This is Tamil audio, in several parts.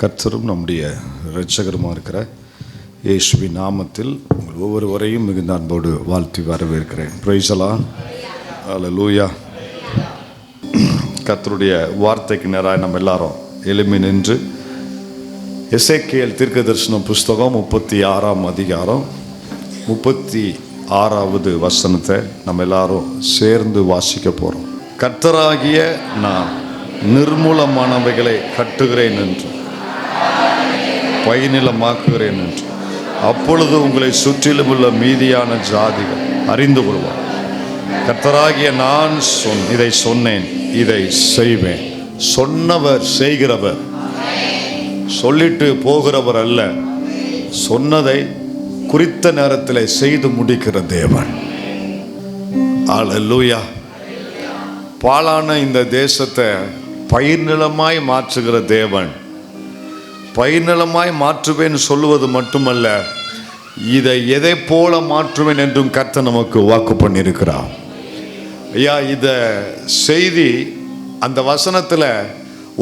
கர்த்தரும் நம்முடைய இரட்சகருமாக இருக்கிற இயேசுவின் நாமத்தில் உங்கள் ஒவ்வொருவரையும் மிகுந்த அன்போடு வாழ்த்தி வரவேற்கிறேன். Praise the lord. ஹல்லேலூயா. கர்த்தருடைய வார்த்தைக்கு நேராக நம்ம எல்லாரும் எழும்பி நின்று எசேக்கியேல் தீர்க்கதரிசன புஸ்தகம் 36ஆம் அதிகாரம் 36வது வசனத்தை நம்ம எல்லாரும் சேர்ந்து வாசிக்க போகிறோம். கர்த்தராகிய நான் நிர்மூலமானவைகளை கட்டுகிறேன் என்று பயனிலமாக்குகிறேன் என்று அப்பொழுது உங்களை சுற்றிலும் உள்ள மீதியான ஜாதிகள் அறிந்து கொள்வார். கர்த்தராகிய நான் இதை சொன்னேன், இதை செய்வேன். சொன்னவர் செய்கிறவர், சொல்லிட்டு போகிறவர் அல்ல, சொன்னதை குறித்த நேரத்தில் செய்து முடிக்கிற தேவன். அல்லேலூயா. பாழான இந்த தேசத்தை பயிர் நிலமாய் மாற்றுகிற தேவன். பயிர் நிலமாய் மாற்றுவேன் சொல்லுவது மட்டுமல்ல, இதை எதை போல மாற்றுவேன் என்றும் கர்த்தர் நமக்கு வாக்கு பண்ணியிருக்கிறார். ஐயா, இத செய்தி அந்த வசனத்தில்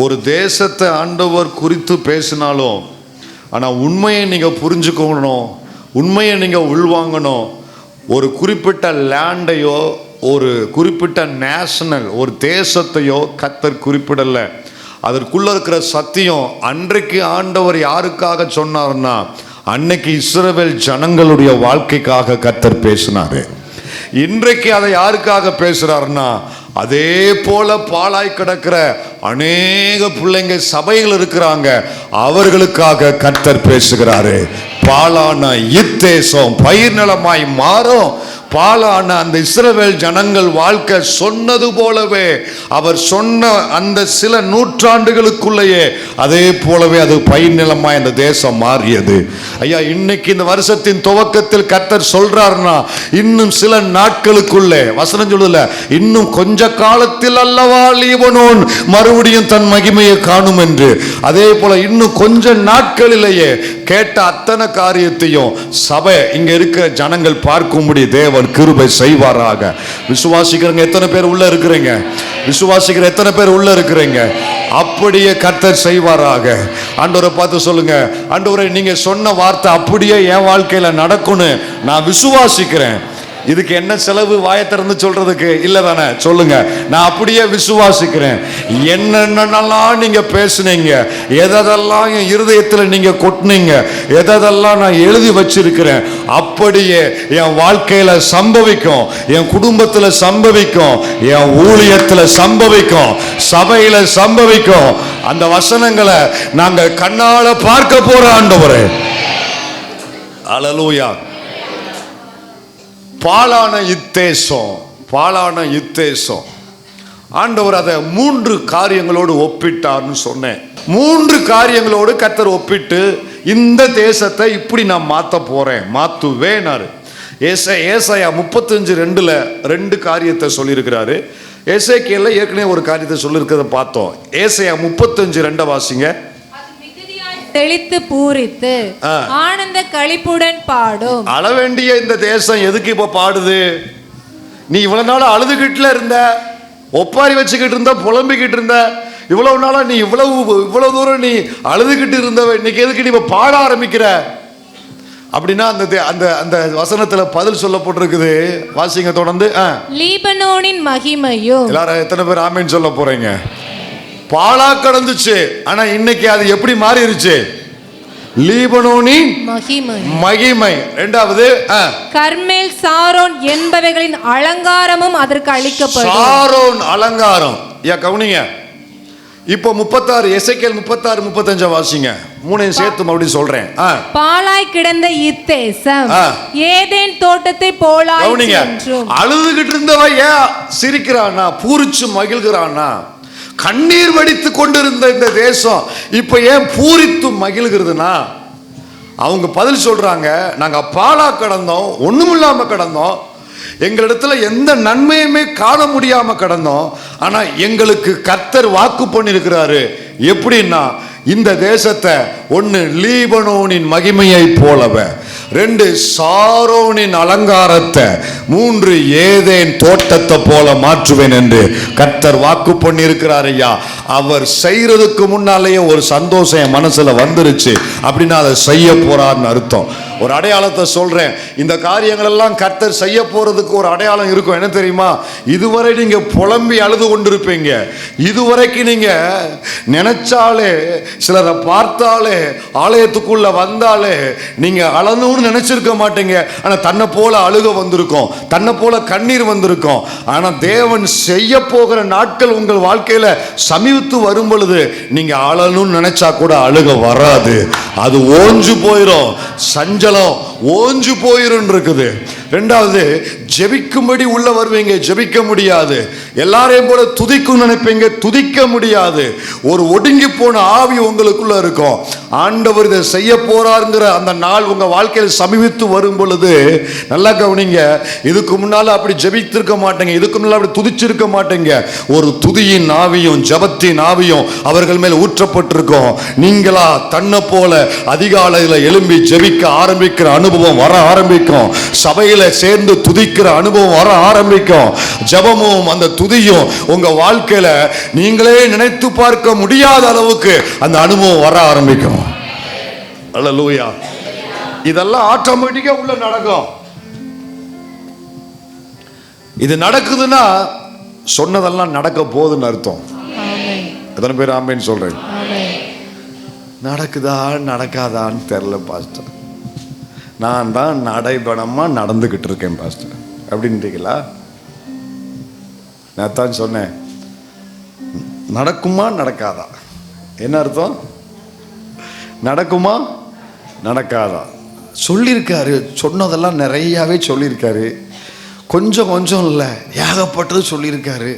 ஒரு தேசத்தை ஆண்டவர் குறித்து பேசினாலும், ஆனால் உண்மையை நீங்கள் புரிஞ்சுக்கணும், உண்மையை நீங்கள் உள்வாங்கணும். ஒரு குறிப்பிட்ட லேண்டையோ ஒரு குறிப்பிட்ட நேஷனல் ஒரு தேசத்தையோ கர்த்தர் குறிப்பிடலை. அதற்குள்ள இருக்கிற சத்தியம் அன்றைக்கு ஆண்டவர் யாருக்காக சொன்னார்னா, அன்னைக்கு இஸ்ரவேல் ஜனங்களுடைய வாழ்க்கைக்காக கர்த்தர் பேசினாரு. இன்றைக்கு அதை யாருக்காக பேசுறாருன்னா, அதே போல பாழாய் கிடக்கிற அநேக பிள்ளைங்க சபைகள் இருக்கிறாங்க, அவர்களுக்காக கர்த்தர் பேசுகிறாரு. பாழான இத்தேசம் பயிர் நிலமாய் மாறும். பாழான அந்த இஸ்ரவேல் ஜனங்கள் வாழ்க்கை சொன்னது போலவே, அவர் சொன்ன அந்த சில நூற்றாண்டுகளுக்குள்ளேயே அதே போலவே அது பயிர் நிலமாய் அந்த தேசம் மாறியது. ஐயா, இன்னைக்கு இந்த வருஷத்தின் துவக்கத்தில் கர்த்தர் சொல்றாருன்னா, இன்னும் சில நாட்களுக்குள்ளே, வசனம் சொல்லுல, இன்னும் கொஞ்ச காலத்தில் அல்லவா லீபனோன் மறுபடியும் தன் மகிமையை காணும் என்று. அதே போல இன்னும் கொஞ்ச நாட்களிலேயே கேட்ட அத்தனை காரியத்தையும் சபை இங்க இருக்கிற ஜனங்கள் பார்க்கும்படி தேவன் கிருபை செய்வாராக. விசுவாசிக்கிறவங்க எத்தனை பேர் உள்ள இருக்கிறீங்க? விசுவாசிக்கிற எத்தனை பேர் உள்ள இருக்கிறீங்க? அப்படியே கர்த்தர் செய்வாராக. ஆண்டவரை பார்த்து சொல்லுங்க, ஆண்டவரே, நீங்க சொன்ன வார்த்தை அப்படியே என் வாழ்க்கையில நடக்கும்னு நான் விசுவாசிக்கிறேன். இதுக்கு என்ன செலவு வாயை திறந்து சொல்றதுக்கு? இல்லை தானே? சொல்லுங்க, நான் அப்படியே விசுவாசிக்கிறேன். என்னென்னலாம் நீங்க பேசுனீங்க, எதெல்லாம் என் இருதயத்தில் நீங்க கொட்டினீங்க, எதெல்லாம் நான் எழுதி வச்சிருக்கிறேன், அப்படியே என் வாழ்க்கையில சம்பவிக்கும், என் குடும்பத்தில் சம்பவிக்கும், என் ஊழியத்தில் சம்பவிக்கும், சபையில சம்பவிக்கும். அந்த வசனங்களை நாங்க கண்ணால பார்க்க போற ஆண்டவரே. அல்லேலூயா. பாழான இத்தேசம், பாழான இத்தேசம், ஆண்டவர் அதை 3 காரியங்களோடு ஒப்பிட்டார்னு சொன்னேன். 3 காரியங்களோடு கர்த்தர் ஒப்பிட்டு இந்த தேசத்தை இப்படி நான் மாற்ற போறேன், மாத்துவேனாரு. ஏசாயா 35:2 2 காரியத்தை சொல்லியிருக்கிறாரு. எசேக்கியேல்ல ஏற்கனவே ஒரு காரியத்தை சொல்லியிருக்கிறத பார்த்தோம். ஏசாயா 35:2 வாசிங்க. தெளித்து பூரித்து ஆனந்த களிப்புடன் பாடும். அழ வேண்டிய இந்த தேசம் எதுக்கு இப்ப பாடுது? நீ இவ்வளவு நாள் அழுதுகிட்டுல இருந்த, ஒப்பாரி வச்சுக்கிட்டு இருந்த, புலம்பிக்கிட்டு இருந்த, இவ்வளவு நாளா நீ இவ்வளவு தூரம் நீ அழுதுகிட்டு இருந்தவ, இன்னைக்கு எதுக்கு நீ இப்ப பாட ஆரம்பிக்கிற அப்படின்னா, அந்த வசனத்துல பதில் சொல்லப்பட்டிருக்குது. வாசிங்க தொடர்ந்து. லீபனோனின் மகிமையும். எல்லாரும் எத்தனை பேர் ஆமேன் சொல்ல போறீங்க? பாழா கடந்துச்சு, ஆனா இன்னைக்கு அது எப்படி மாறிடுச்சு? லீபனோனின் மகிமை. இரண்டாவது, கர்மேல் சாரோன் என்பவைகளின் அலங்காரமும் அதற்கு அளிக்கப்படும். சாரோன் அலங்காரம். கவனிங்க, இப்போ 36 எசேக்கியேல் 36 35 வாசிங்க. 3 சேர்த்து மறுபடியும் சொல்றேன். பாழாய் கிடந்த இத்தேசம் ஏதேன் தோட்டத்தை போலாய். கவனிங்க, அழுதுகிட்டு இருந்தவ ஏன் சிரிக்கிறானா, பூரிச்சு மகிழ்கிறானா? கண்ணீர் வடித்து கொண்டிருந்த இந்த தேசம் இப்ப ஏன் பூரித்து மகிழ்கிறதுனா, அவங்க பதில் சொல்றாங்க, நாங்க பாழா கடந்தோம், ஒண்ணுமில்லாம கடந்தோம், எங்களிடத்துல எந்த நன்மையுமே காண முடியாம கடந்தோம். ஆனா எங்களுக்கு கர்த்தர் வாக்கு பண்ணிருக்கிறாரு. எப்படின்னா, இந்த தேசத்தை ஒன்னு லீபனோனின் மகிமையை போலவ, 2 சாரோனின் அலங்காரத்தை, 3 ஏதேன் தோட்டத்தை போல மாற்றுவேன் என்று கர்த்தர் வாக்கு பண்ணி இருக்கிறார் ஐயா. அவர் செய்யறதுக்கு முன்னாலேயே ஒரு சந்தோஷம் என் மனசுல வந்துருச்சு அப்படின்னா அதை செய்ய போறார்னு அர்த்தம். ஒரு அடையாளத்தை சொல்றேன். இந்த காரியங்கள் எல்லாம் கர்த்தர் செய்ய போறதுக்கு ஒரு அடையாளம் இருக்கும். என்ன தெரியுமா? இதுவரை நீங்க புலம்பி அழுது கொண்டிருப்பீங்க. இதுவரைக்கு நீங்க நினைச்சாலே, சிலரை பார்த்தாலே, ஆலயத்துக்குள்ள வந்தாலே நீங்க அழணும்னு நினைச்சிருக்க மாட்டீங்க. ஆனா தன்னை போல அழுக வந்திருக்கும், தன்னை போல கண்ணீர் வந்திருக்கும். ஆனா தேவன் செய்ய போகிற நாட்கள் உங்கள் வாழ்க்கையில சமீபத்து வரும் பொழுது நீங்க அழணும்னு நினைச்சா கூட அழுக வராது. அது ஓஞ்சு போயிடும், சஞ்சலம் ஓஞ்சு போயிரும் இருக்குது. 2வது, ஜெபிக்கும்படி உள்ள வருவீங்க, ஜெபிக்க முடியாது. எல்லாரையும் போல துதிக்கும் நினைப்பீங்க, துதிக்க முடியாது. ஒரு ஒடுங்கி போன ஆவி உங்களுக்குள்ள இருக்கும். ஆண்டவர் இதை செய்ய போறாருங்கிற அந்த நாள் உங்க வாழ்க்கையில் சமீபித்து வரும் பொழுது நல்லா கவனிங்க. இதுக்கு முன்னால அப்படி ஜெபித்திருக்க மாட்டேங்க, இதுக்கு முன்னால அப்படி துதிச்சிருக்க மாட்டேங்க. ஒரு துதியின் ஆவியும் ஜெபத்தின் ஆவியும் அவர்கள் மேல் ஊற்றப்பட்டிருக்கும். நீங்களா தன்னை போல அதிகாலையில் எழும்பி ஜெபிக்க ஆரம்பிக்கிற அனுபவம் வர ஆரம்பிக்கும். சபையில் சேர்ந்து துதிக்கிற அனுபவம் வர ஆரம்பிக்கும். ஜெபமும் அந்த துதியும் உங்க வாழ்க்கையில நீங்களே நினைத்து பார்க்க முடியாத அளவுக்கு அந்த அனுபவம் வர ஆரம்பிக்கும். அல்லேலூயா. இதெல்லாம் ஆட்டோமேட்டிக்கா உள்ள நடக்கும். இது நடக்குதுன்னா சொன்னதெல்லாம் நடக்க போகுதுன்னு அர்த்தம். எத்தனை பேர் ஆமேன்னு சொல்றேன்? நடக்குதா நடக்காதான்னு தெரியல பாஸ்டர், நான் தான் நடைபணமா நடந்துகிட்டு இருக்கேன் பாஸ்டர் அப்படின்றீங்களா? நான் தான் சொன்னேன், நடக்குமா நடக்காதா? என்ன அர்த்தம்? நடக்குமா நடக்காதா? சொல்லியிருக்காரு, சொன்னதெல்லாம் நிறையாவே சொல்லியிருக்காரு. கொஞ்சம் கொஞ்சம் இல்லை, ஏகப்பட்டது சொல்லியிருக்காரு.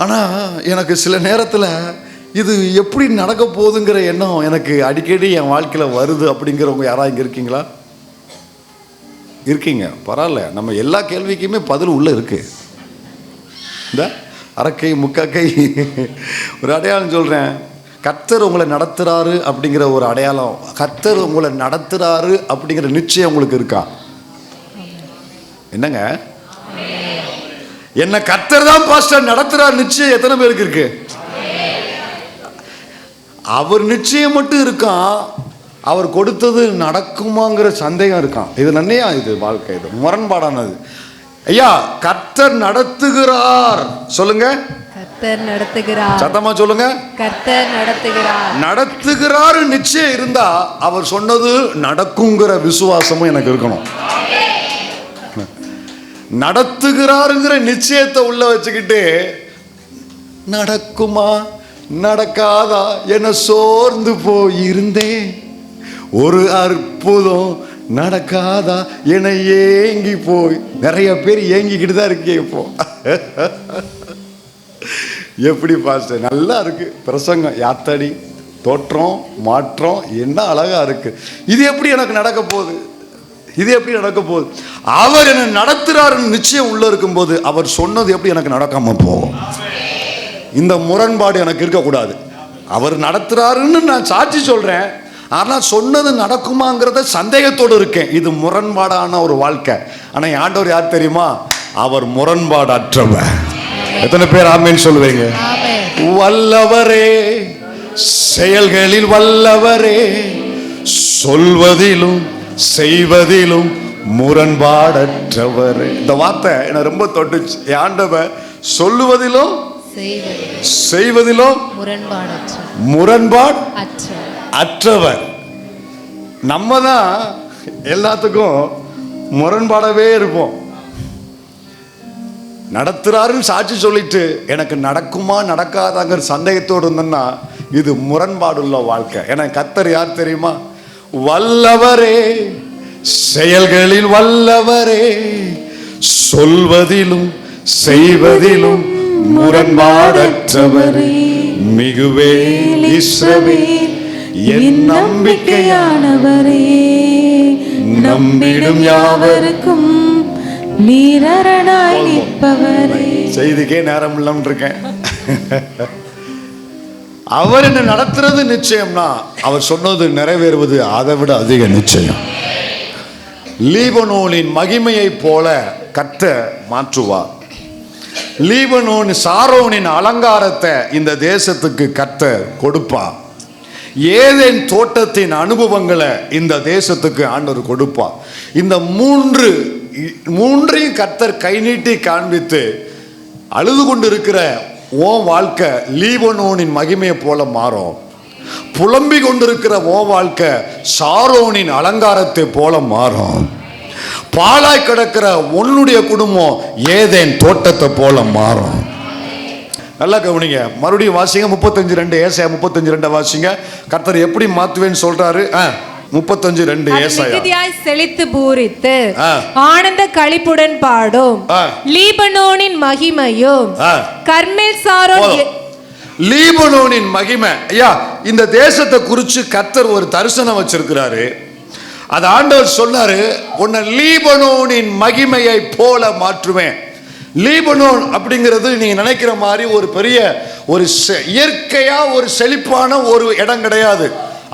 ஆனால் எனக்கு சில நேரத்தில் இது எப்படி நடக்க போகுதுங்கிற எண்ணம் எனக்கு அடிக்கடி என் வாழ்க்கையில் வருது. அப்படிங்கிறவங்க யாராவது இங்கே இருக்கீங்களா? இருக்கீங்க, பரவாயில்ல. நம்ம எல்லா கேள்விக்குமே பதில் உள்ள இருக்கு. இந்த அரக்கை முக்கக்கை ஒரு அடையாளம் சொல்கிறேன். கர்த்தர் உங்களை நடத்துறாரு அப்படிங்கிற ஒரு அடையாளம், கர்த்தர் உங்களை நடத்துறாரு அப்படிங்கிற நிச்சயம் உங்களுக்கு இருக்கா? என்னங்க, என்ன கர்த்தர் தான் பாஸ்டர் நடத்துறாரு நிச்சயம் எத்தனை பேருக்கு இருக்கு? அவர் நிச்சயம் மட்டும் இருக்கான், அவர் கொடுத்தது நடக்குமாங்கிற சந்தேகம் இருக்கான். இது நன்மையா? இது வாழ்க்கை, இது முரண்பாடானது. ஐயா, கர்த்தர் நடத்துகிறார் சொல்லுங்க. கர்த்தர் நடத்துகிறார். சத்தமா சொல்லுங்க. கர்த்தர் நடத்துகிறார். நடத்துகிறார் நிச்சயம் இருந்தா அவர் சொன்னது நடக்குங்கிற விசுவாசமும் எனக்கு இருக்கணும். நடத்துகிறாருங்கிற நிச்சயத்தை உள்ள வச்சுக்கிட்டு நடக்குமா நடக்காதா என சோர்ந்து போயிருந்தேன், ஒரு அற்புதம் நடக்காதா என ஏங்கி போய். நிறைய பேர் ஏங்கிக்கிட்டு தான் இருக்கீங்க இப்போ. எப்படி பாஸ்டர் நல்லா இருக்கு பிரசங்கம், யாத்தடி தோற்றம் மாற்றம் என்ன அழகா இருக்கு. இது எப்படி எனக்கு நடக்க போகுது? இது எப்படி நடக்க போகுது? அவர் என்ன நடத்துறாருன்னு நிச்சயம் உள்ள இருக்கும்போது அவர் சொன்னது எப்படி எனக்கு நடக்காம போகும்? இந்த முரண்பாடு எனக்கு இருக்கக்கூடாது. அவர் நடத்துறாருன்னு நான் சாட்சி சொல்றேன், ஆனால் சொன்னது நடக்குமாங்கிறத சந்தேகத்தோடு இருக்கேன். இது முரண்பாடான ஒரு வாழ்க்கை. ஆனால் ஆண்டவர் யார் தெரியுமா? அவர் முரண்பாடு அற்றவர். எத்தனை பேர் ஆமேன்னு சொல்லுவீங்க? வல்லவரே, செயல்களில் வல்லவரே, சொல்வதிலும் செய்வதிலும் முரண்பாடற்றவர். இந்த வார்த்தை என்ன ரொம்ப தொட்டுச்சு. ஆண்டவர் சொல்லுவதிலும் செய்வதிலும் முரண்பாடு அற்றவர். நம்ம தான் எல்லாத்துக்கும் முரண்பாடவே இருப்போம். நடத்துறாருன்னு சாட்சி சொல்லிட்டு எனக்கு நடக்குமா நடக்காதாங்கிற சந்தேகத்தோடு இருந்தேன்னா இது முரண்பாடுள்ள வாழ்க்கை. எனக்கு கர்த்தர் யார் தெரியுமா? வல்லவரே, செயல்களில் வல்லவரே, சொல்வதிலும் செய்வதிலும் முரண்பாடற்றவரே, மிகுவேல் இஸ்ரவேல் என் நம்பிக்கையானவரே, நம்பிடும் யாவருக்கும் நீரரணாய் நிற்பவரே. செய்திக்கே நேரம் இல்லாம இருக்கேன். அவர் என்ன நடத்துறது நிச்சயம்னா அவர் சொன்னது நிறைவேறுவது அதை விட அதிக நிச்சயம். லீபனோனின் மகிமையை போல கர்த்தர் மாற்றுவார். லீபனோன் சாரோனின் அலங்காரத்தை இந்த தேசத்துக்கு கர்த்தர் கொடுப்பார். ஏதேன் தோட்டத்தின் அனுபவங்களை இந்த தேசத்துக்கு ஆண்டவர் கொடுப்பார். இந்த மூன்றையும் கர்த்தர் கை நீட்டி காண்பித்து அழுது கொண்டு இருக்கிற உன் வாழ்க்கை லீபனோனின் மகிமையை போல மாறும். புலம்பிக் கொண்டிருக்கிற உன் வாழ்க்கை சாரோனின் அலங்காரத்தை போல மாறும். பாழாய் கிடக்கிற உன்னுடைய குடும்பம் ஏதேன் தோட்டத்தை போல மாறும். நல்லா கவனிங்க. மறுபடியும் வாசிங்க 35:2 ஏசாயா 35:2 வாசிங்க. கர்த்தர் எப்படி மாத்துவேன்னு சொல்றாரு. 35:2 ஏசாயா. செழித்து பூரித்து ஆனந்த களிப்புடன் பாடும் லீபனோனின் மகிமையும் கர்மேல் சாரோன். லீபனோனின் மகிமை. ஐயா, இந்த தேசத்தை குறித்து கர்த்தர் ஒரு தரிசனம் வச்சிருக்கிறாரு. அது ஆண்டவர் சொன்னாரு, உன்னை லீபனோனின் மகிமையை போல மாற்றுவேன். லீபனோன் அப்படிங்கிறது நீங்க நினைக்கிற மாதிரி ஒரு பெரிய ஒரு இயற்கையா ஒரு செழிப்பான ஒரு இடம் கிடையாது.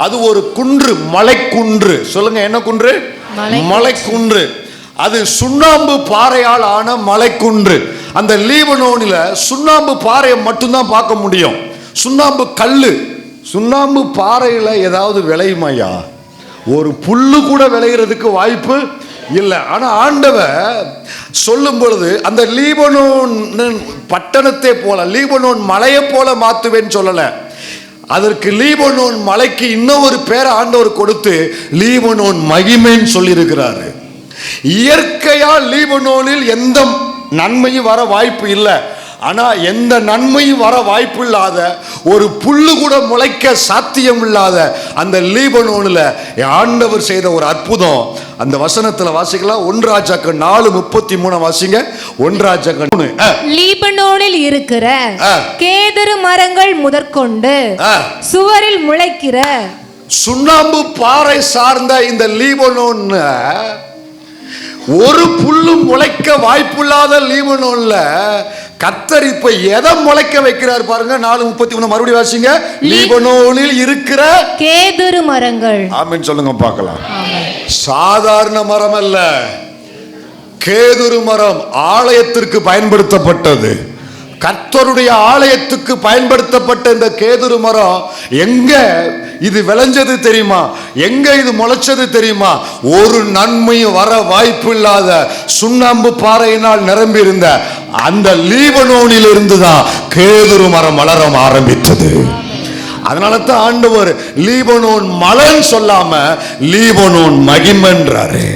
அது ஒரு குன்று, மலைக்குன்று. சொல்லுங்க, என்ன குன்று? மலைக்குன்று. அது சுண்ணாம்பு பாறையால் ஆன மலைக்குன்று. அந்த லீபனோனில் சுண்ணாம்பு பாறையை மட்டும்தான் பார்க்க முடியும். சுண்ணாம்பு கல்லு. சுண்ணாம்பு பாறையில் ஏதாவது விளையுமையா? ஒரு புல்லு கூட விளைகிறதுக்கு வாய்ப்பு இல்லை. ஆனால் ஆண்டவர் சொல்லும் பொழுது அந்த லீபனோன் பட்டணத்தை போல, லீபனோன் மலையை போல மாத்துவேன்னு சொல்லலை. அதற்கு லீபனோன் மலைக்கு இன்னொரு பேரை ஆண்டவர் கொடுத்து லீபனோன் மகிமைன்னு சொல்லியிருக்கிறாரு. இயற்கையா லீபனோனில் எந்த நன்மையும் வர வாய்ப்பு இல்லை. ஆனா எந்த நன்மையும் வர வாய்ப்பு இல்லாத, ஒரு புல்லு கூட முளைக்க சாத்தியம் இல்லாத அந்த லீபனோனில் ஆண்டவர் செய்த ஒரு அற்புதம் அந்த வசனத்துல வாசிக்கலாம். 1 ராஜாக்கள் 4:33 வாசிங்க. 1 ராஜாக்கள் 3. லீபனோனில் இருக்கிற கேதுரு மரங்கள் முதற்கொண்டு சுவரில் முளைக்கிற சுண்ணாம்பு பாறை சார்ந்த இந்த லீபனோன் ஒரு புல்லும் முளைக்க வாய்ப்பில்லாத லீபனோன்ல கர்த்தர் இப்ப எதை முளைக்க வைக்கிறார் பாருங்க. 4:33 மறுபடியும் வாசிங்க. லீபனோனில் இருக்கிற கேதுரு மரங்கள். ஆமென் சொல்லுங்க பார்க்கலாம். சாதாரண மரம் அல்ல, கேதுரு மரம் ஆலயத்திற்கு பயன்படுத்தப்பட்டது. கர்த்தருடைய ஆலயத்துக்கு பயன்படுத்தப்பட்ட இந்த கேதுரு மரம் எங்க இது விளைஞ்சது தெரியுமா? எங்க இது முளைச்சது தெரியுமா? ஒரு நன்மையும் வர வாய்ப்பு இல்லாத சுண்ணாம்பு பாறையினால் நிரம்பி இருந்த அந்த லீபனோனில் இருந்துதான் கேதுரு மரம் வளர ஆரம்பித்தது. அதனால தான் ஆண்டவர் லீபனோன் மலைன்னு சொல்லாம லீபனோன் மகிமைன்றாரு.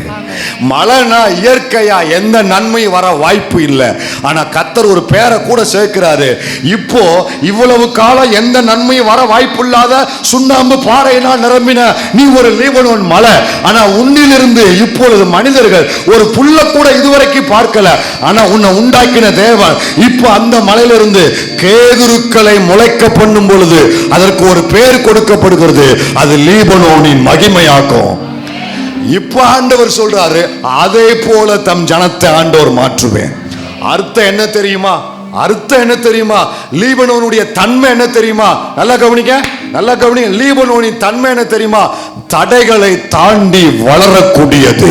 மலைனா இயற்கையா எந்த நன்மை வர வாய்ப்பு இல்லை. ஆனா கர்த்தர் ஒரு பேரை கூட சேர்க்கிறாரு. இப்போ இவ்வளவு காலம் எந்த நன்மையும் வர வாய்ப்பு இல்லாத சுண்ணாம்பு பாறையினால் நிரம்பின நீ ஒரு லீபனோன் மலை. ஆனா உன்னிலிருந்து இப்பொழுது மனிதர்கள் ஒரு புல்ல கூட இதுவரைக்கும் பார்க்கல. ஆனா உன்னை உண்டாக்கின தேவன் இப்போ அந்த மலையிலிருந்து கேதுருக்களை முளைக்க பண்ணும் பொழுது அதற்கு ஒரு பேர் கொடுக்கப்படுகிறது. அது லீபனோனின் மகிமையாக்கும். இப்ப ஆண்டவர் சொல்றாரு, அதே போல தம் ஜனத்தை ஆண்டவர் மாற்றுவேன். அர்த்தம் என்ன தெரியுமா? அர்த்தம் என்ன தெரியுமா? லீபனோனுடைய தன்மை என்ன தெரியுமா? நல்லா கவனிக்க, நல்லா கவனிக்க. லீபனோனின் தன்மை என்ன தெரியுமா? தடைகளை தாண்டி வளரக்கூடியது,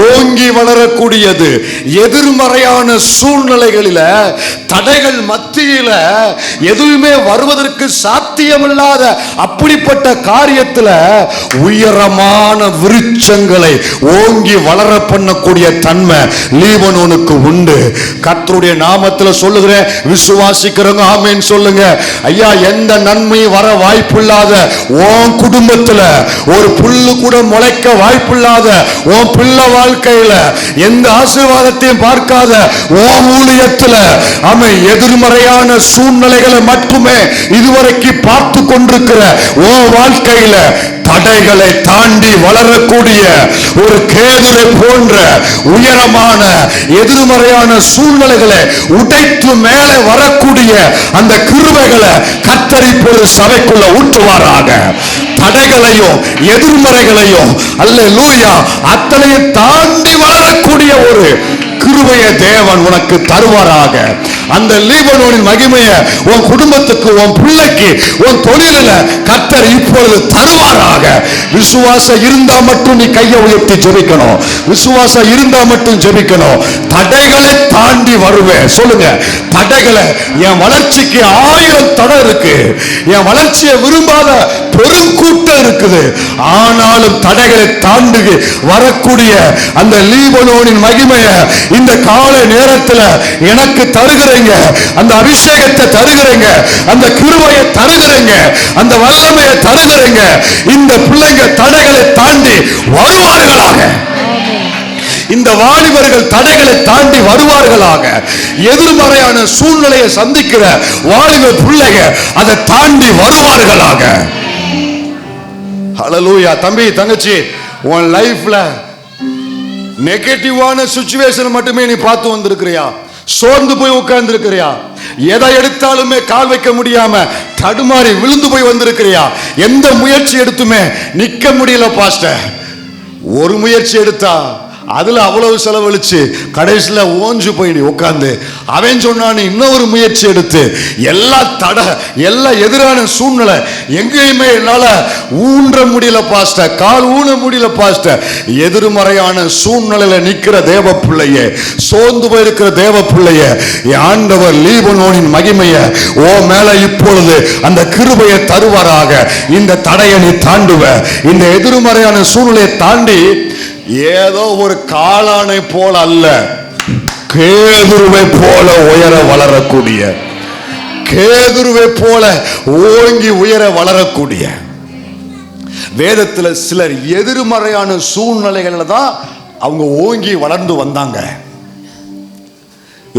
ஓங்கி வளரக்கூடியது. எதிர்மறையான சூழ்நிலைகளில, தடைகள் மத்தியில எதுவுமே வருவதற்கு சாத்தியமில்லாத அப்படிப்பட்ட காரியத்துல உயரமான விருட்சங்களை ஓங்கி வளர பண்ணக்கூடிய தன்மை லீபனோனுக்கு உண்டு. கர்த்தருடைய நாமத்தில் சொல்லுகிறேன், விசுவாசிக்கிறவங்க ஆமென் சொல்லுங்க. ஐயா, எந்த நன்மையும் வர வாய்ப்பில்லாத உன் குடும்பத்துல, ஒரு புல்லு கூட முளைக்க வாய்ப்பில்லாத உன் பிள்ளை வாழ்க்கையில, எந்த ஆசீர்வாதத்தையும் பார்க்காத உன் ஊழியத்துல, எதிர்மறையான சூழ்நிலைகளை மட்டுமே இதுவரைக்கும் பார்த்து கொண்டிருக்கிற உன் வாழ்க்கையில தடைகளை தாண்டி வளரக்கூடிய ஒரு கேதுரை போன்ற உயரமான எதிர்மறையான சூழ்நிலைகளை உடைத்து மேலே வரக்கூடிய அந்த கிருபைகளை கர்த்தர் இப்பொழுது சபைக்குள்ள ஊற்றுவாராக. தடைகளையும் எதிர்மறைகளையும் அல்லேலூயா அத்தனையும் தாண்டி வளரக்கூடிய ஒரு கிருபையை தேவன் உனக்கு தருவாராக. அந்த லீபனோனின் மகிமையை உன் குடும்பத்துக்கு, உன் பிள்ளைக்கு, உன் தொழிலில் கர்த்தர் இப்பொழுது தருவாராக. விசுவாசம் இருந்தா மட்டும் நீ கையை உயர்த்தி ஜெபிக்கணும். விசுவாசம் இருந்தா மட்டும் ஜெபிக்கணும். தடைகளை தாண்டி வருவேன். சொல்லுங்க, தடைகளை. என் வளர்ச்சிக்கு 1000 தடை இருக்கு, என் வளர்ச்சியை விரும்பாத பெருங்கூட்டம் இருக்குது, ஆனாலும் தடைகளை தாண்டி வரக்கூடிய அந்த லீபனோனின் மகிமையை இந்த காலை நேரத்தில் எனக்கு தருகிறீங்க. அந்த அபிஷேகத்தை தருகிறீங்க, அந்த கிருபையை தருகிறீங்க, அந்த வல்லமையை தருகிறீங்க. இந்த பிள்ளைங்க தடைகளை தாண்டி வருவார்களாக. இந்த வாலிபர்கள் தடைகளை தாண்டி வருவார்களாக. எதிர்மறையான சூழ்நிலையை சந்திக்கிற வாலிப பிள்ளைங்க அதை தாண்டி வருவார்களாக. ஹல்லேலூயா. தம்பி, தங்கச்சி, உன் லைஃப்ல நெகட்டிவான சிச்சுவேஷன் மட்டுமே நீ பார்த்து வந்திருக்கிறியா? சோர்ந்து போய் உட்கார்ந்து இருக்கிறியா? எதை எடுத்தாலுமே கால் வைக்க முடியாம தடுமாறி விழுந்து போய் வந்திருக்கிறியா? எந்த முயற்சி எடுத்துமே நிக்க முடியல பாஸ்டர். ஒரு முயற்சி எடுத்தா அதுல அவ்வளவு செலவழிச்சு கடைசியில ஓஞ்சு போய் உட்கார்ந்து அவன் சொன்னான்னு இன்னொரு முயற்சி எடுத்து எல்லா தடை, எல்லா எதிரான சூழ்நிலை எங்கேயுமே என்னால ஊன்ற முடியல பாஸ்டர், கால் ஊன முடியல பாஸ்டர். எதிர்மறையான சூழ்நிலையில நிக்கிற தேவ பிள்ளையே, சோர்ந்து போயிருக்கிற தேவ பிள்ளையே, ஆண்டவர் லீபனோனின் மகிமையை ஓ மேல இப்பொழுது அந்த கிருபையை தருவாராக. இந்த தடையை நீ தாண்டுவ. இந்த எதிர்மறையான சூழ்நிலையை தாண்டி ஏதோ ஒரு காளானை போல அல்ல, கேதுருவை போல உயர வளரக்கூடிய, கேதுருவை போல ஓங்கி உயர வளரக்கூடிய. வேதத்தில் சிலர் எதிர்மறையான சூழ்நிலைகளில் தான் அவங்க ஓங்கி வளர்ந்து வந்தாங்க.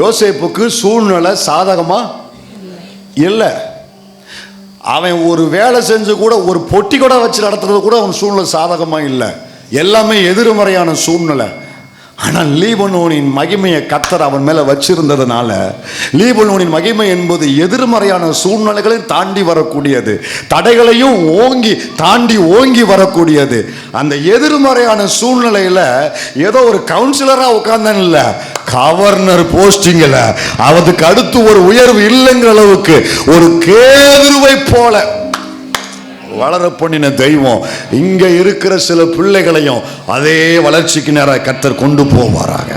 யோசேப்புக்கு சூழ்நிலை சாதகமா இல்லை. அவன் ஒரு வேலை செஞ்சு கூட, ஒரு பொட்டி கூட வச்சு நடத்துறது கூட அவன் சூழ்நிலை சாதகமா இல்லை. எல்லாமே எதிர்மறையான சூழ்நிலை. ஆனால் லீபனோனின் மகிமையை கர்த்தர் அவன் மேல வச்சிருந்ததுனால, லீபனோனின் மகிமை என்பது எதிர்மறையான சூழ்நிலைகளையும் தாண்டி வரக்கூடியது, தடைகளையும் தாண்டி ஓங்கி வரக்கூடியது. அந்த எதிர்மறையான சூழ்நிலையில ஏதோ ஒரு கவுன்சிலரா உட்கார்ந்தேன் இல்ல, கவர்னர் போஸ்டிங்ல அதுக்கு அடுத்து ஒரு உயர்வு இல்லைங்கிற அளவுக்கு ஒரு கேதுருவை போல வளர பண்ணின தெய்வம் இங்க இருக்கிற சில பிள்ளைகளையும் அதே வளர்ச்சிக்கு நேராக கர்த்தர் கொண்டு போவாராக.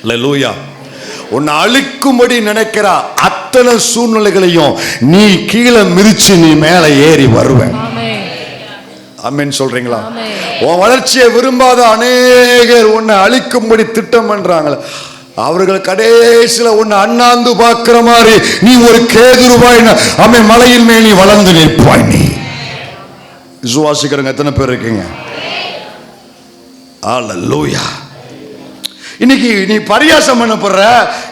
அல்லேலூயா. உன்னை அழிக்கும்படி நினைக்கிற அத்தனை சூழ்நிலைகளையும் நீ கீழே மிதிச்சு நீ மேலே ஏறி வருவேன். ஆமென் சொல்றீங்களா? உன் வளர்ச்சியை விரும்பாத அநேகர் உன்னை அழிக்கும்படி திட்டம் பண்றாங்களே, அவர்கள் கடைசியில் உன்னை அண்ணாந்து பார்க்கிற மாதிரி நீ ஒரு கேதுருவாய் அமை மலையின் மேல் நீ வளர்ந்து நிற்பாய். நீ விசுவாசிக்கிறவங்க எத்தனை பேர் இருக்கீங்க? அல்லேலூயா. இன்னைக்கு நீ பரியாசம் பண்ணப்படுற,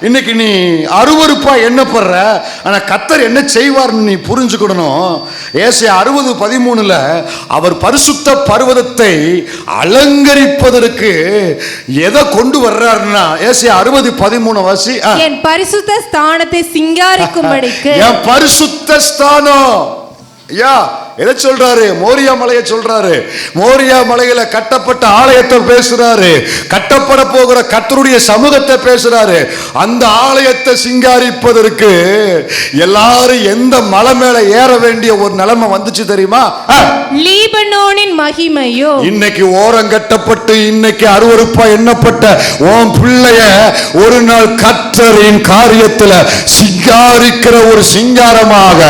இன்னைக்கு நீ அருவருப்பா எண்ணப்படுற, ஆனா கர்த்தர் என்ன செய்வார்னு நீ புரிஞ்சுக்கணும். ஏசாயா 60:13 அவர் பரிசுத்த பர்வதத்தை அலங்கரிப்பதற்கு எதை கொண்டு வர்றாருன்னா, ஏசாயா 60:13 வாசி. என் பரிசுத்த ஸ்தானத்தை சிங்காரிக்கும்படிக்கு. என் பரிசுத்த ஸ்தானம் எதை சொல்றாரு? மோரியா மலையை சொல்றாரு. மோரியா மலையில கட்டப்பட்ட ஆலயத்தை பேசுறாரு, கட்டப்பட போகிற கர்த்தருடைய சமூகத்தை பேசுறாரு. அந்த ஆலயத்தை சிங்காரிப்பதற்கு எல்லாரும் எந்த மலை மேல ஏற வேண்டிய ஒரு நிலைமை வந்துச்சு தெரியுமா? லீபனோனின் மகிமையோ. இன்னைக்கு ஓரம் கட்டப்பட்டு இன்னைக்கு அருவருப்பா எண்ணப்பட்ட உன் பிள்ளைய ஒரு நாள் கர்த்தரின் காரியத்துல சிங்காரிக்கிற ஒரு சிங்காரமாக